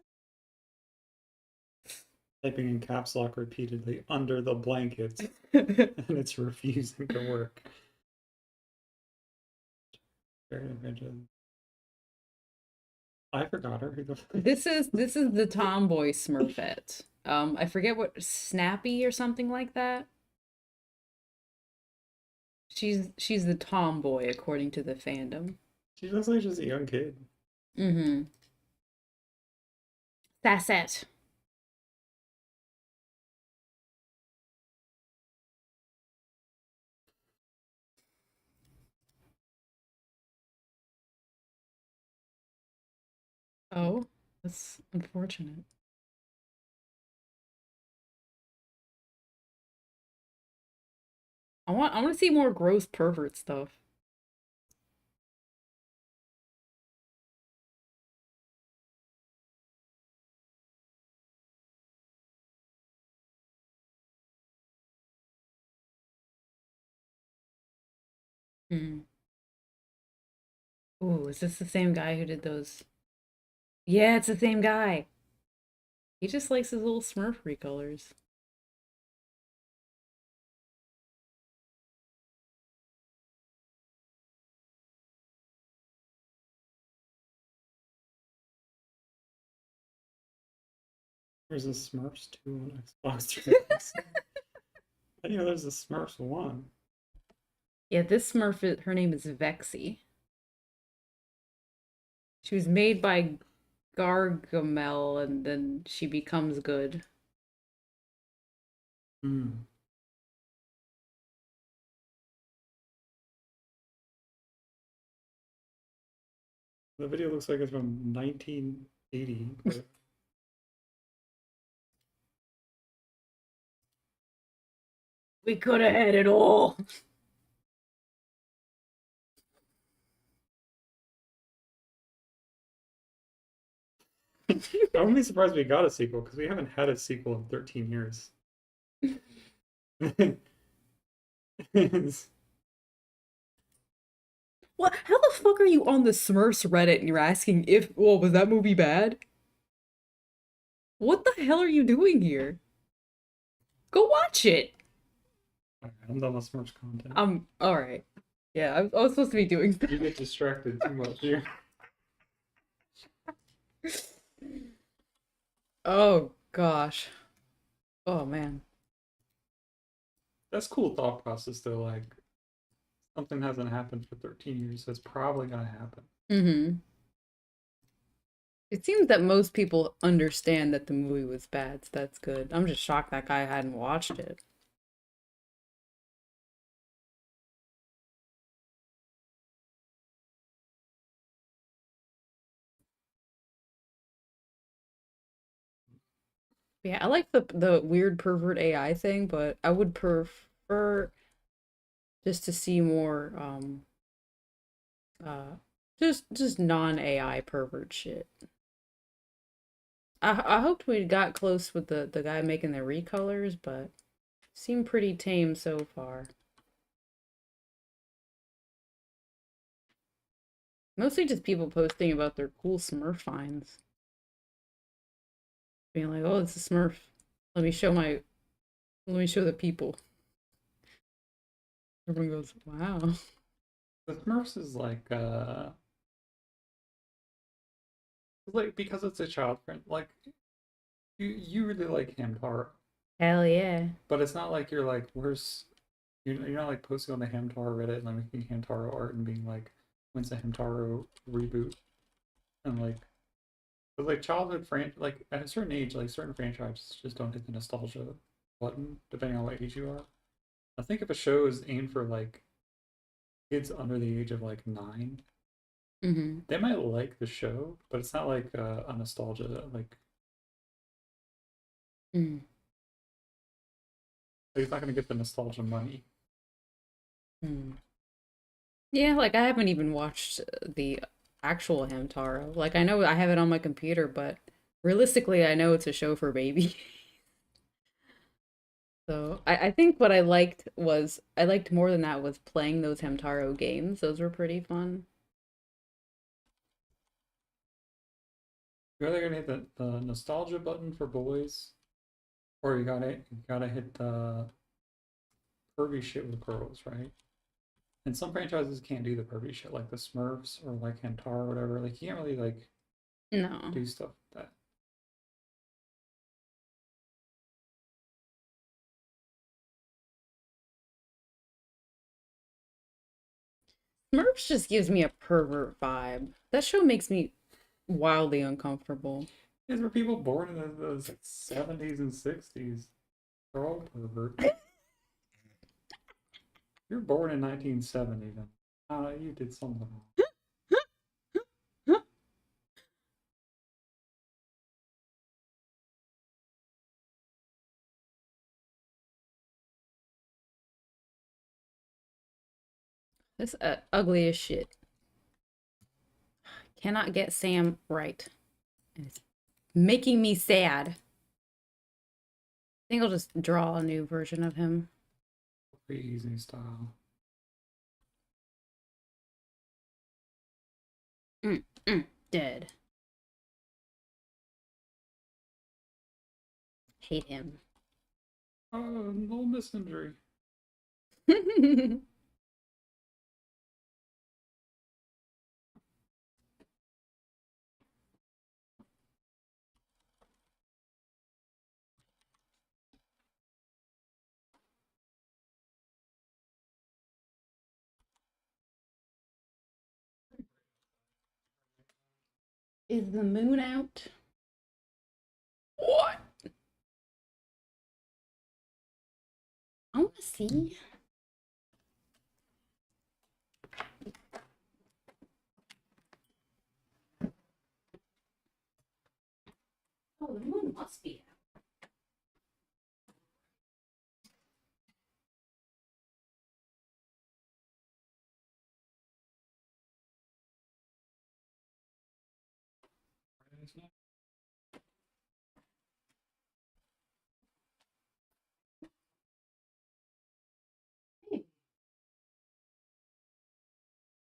Typing in caps lock repeatedly under the blankets, and it's refusing to work. I forgot her. Who the This is the tomboy Smurfette. I forget what Snappy or something like that. She's the tomboy according to the fandom. She looks like just a young kid. Mm-hmm. Sassette. Oh, that's unfortunate. I want to see more gross pervert stuff. Hmm. Ooh, is this the same guy who did those? Yeah, it's the same guy. He just likes his little Smurfery colors. There's a Smurfs 2 on Xbox 360. I didn't know there's a Smurfs 1. Yeah, this Smurf, her name is Vexy. She was made by Gargamel and then she becomes good. Hmm. The video looks like it's from 1980, but We could have had it all. I wouldn't be surprised if we got a sequel because we haven't had a sequel in 13 years. What? How the fuck are you on the Smurfs Reddit and you're asking if, well, was that movie bad? What the hell are you doing here? Go watch it. I'm done with Smurfs content. I'm all right. Yeah, I was supposed to be doing You that. get distracted too much here. Oh gosh. Oh man. That's cool thought process though. Like something hasn't happened for 13 years, so it's probably gonna happen. Mm-hmm. It seems that most people understand that the movie was bad, so that's good. I'm just shocked that guy hadn't watched it. Yeah, I like the weird pervert AI thing, but I would prefer just to see more uh just non-AI pervert shit. I hoped we got close with the guy making the recolors, but seemed pretty tame so far. Mostly just people posting about their cool Smurf finds. Being like, oh, it's a Smurf. Let me show my let me show the people. Everyone goes, wow. The Smurfs is like because it's a child friend. Like you really like Hamtaro, Hell yeah. but it's not like you're like where's you're not like posting on the Hamtaro Reddit and like making Hamtaro art and being like, when's the Hamtaro reboot? And like But like like at a certain age, like certain franchises just don't hit the nostalgia button, depending on what age you are. I think if a show is aimed for like kids under the age of like 9, Mm-hmm. they might like the show, but it's not like a nostalgia Mm. like it's not gonna get the nostalgia money. Mm. Yeah, like I haven't even watched the actual Hamtaro. Like I know I have it on my computer, but realistically, I know it's a show for baby. So I think what I liked more than that was playing those Hamtaro games. Those were pretty fun. You're either gonna hit the nostalgia button for boys, or you gotta hit the pervy shit with girls, right? And some franchises can't do the pervy shit, like the Smurfs or like Hamtaro or whatever. Like you can't really like No. do stuff like that. Smurfs just gives me a pervert vibe. That show makes me wildly uncomfortable. These were people born in the 70s and 60s. They're all pervert. You're born in 1970, then you did something wrong. This ugly as shit. Cannot get Sam right. And it's making me sad. I think I'll just draw a new version of him. Freezing style. Dead. Hate him. Oh, no miss injury. Is the moon out? What? I want to see. Oh, the moon must be out.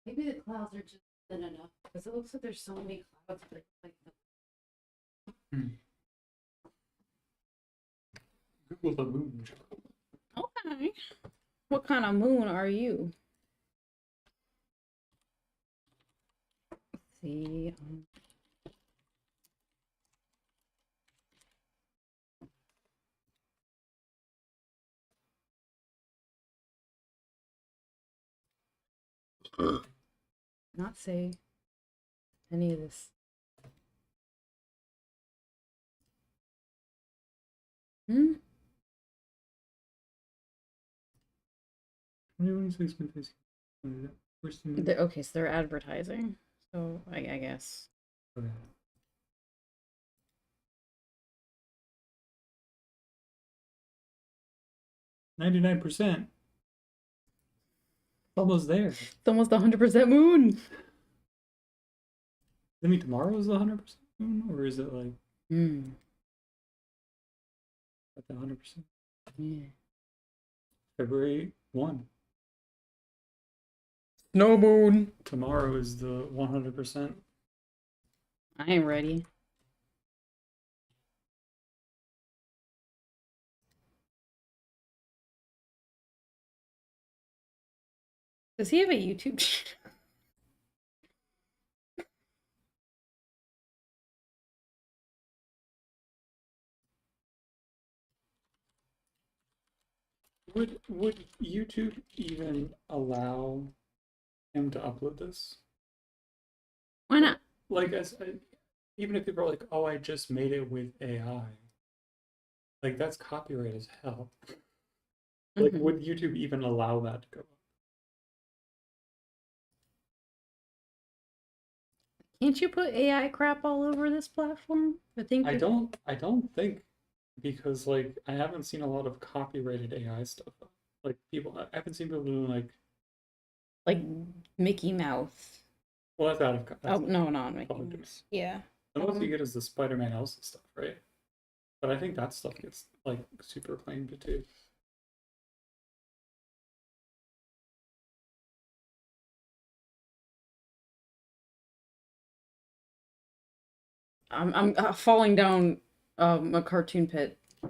Maybe the clouds are just thin enough because it looks like there's so many clouds. Like Hmm. Google the moon. okay. What kind of moon are you? Let's see. Not say any of this. Hmm? 2026 Fantasy. Where's the moon? Okay, so they're advertising. So I guess. Okay. 99%. Almost there. It's almost 100% moon. I mean, tomorrow is the 100% moon, or is it like Hmm. at the 100%? Yeah. February 1. No moon. Tomorrow is the 100%. I ain't ready. Does he have a YouTube channel? Would YouTube even allow him to upload this? Why not? Like, even if people are like, "Oh, I just made it with AI," like that's copyright as hell. Like, Hmm. would YouTube even allow that to go up? Can't you put AI crap all over this platform? I think if I don't think because like I haven't seen a lot of copyrighted AI stuff. Like people, I haven't seen people doing like, like Mickey Mouse. well, that's Oh that's like no, not Mickey public domain. Mouse. Yeah. The most you Um, get is the Spider-Man Elsa stuff, right? But I think that stuff gets like super claimed too. I'm falling down a cartoon pit, Yeah,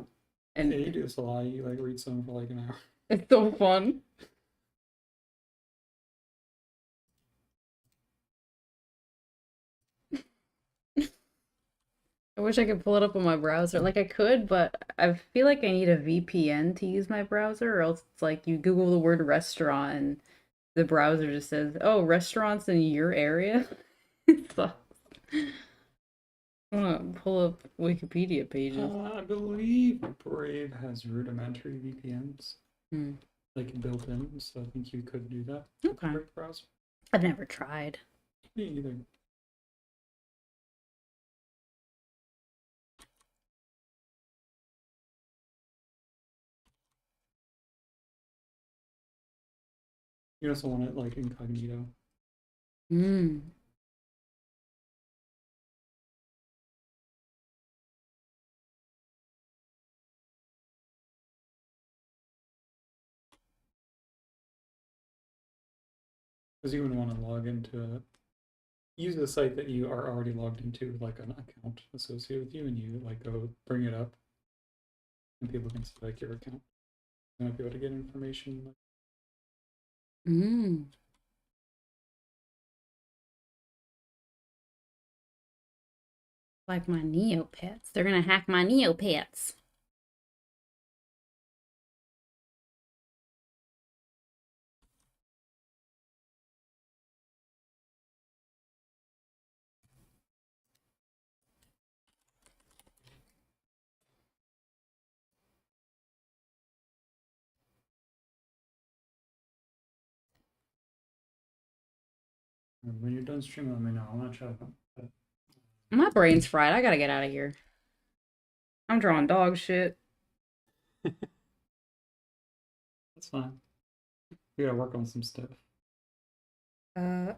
and you do this a lot. You like read something for like an hour. it's so fun. I wish I could pull it up on my browser. Like I could, but I feel like I need a VPN to use my browser, or else it's like you Google the word restaurant and the browser just says, "Oh, restaurants in your area." So I'm gonna pull up Wikipedia pages. I believe Brave has rudimentary VPNs Hmm. like built in, so I think you could do that with the Okay. Brave browser. I've never tried. Me either. You also want it like incognito. Hmm. Because you wouldn't want to log into use the site that you are already logged into, like an account associated with you, and you like go bring it up, and people can see like your account. You might be able to get information. Like, Hmm. Like my Neopets. They're gonna hack my Neopets. when you're done streaming, let me know. I'm not sure. But My brain's fried. I gotta get out of here. I'm drawing dog shit. that's fine. We gotta work on some stuff. Uh,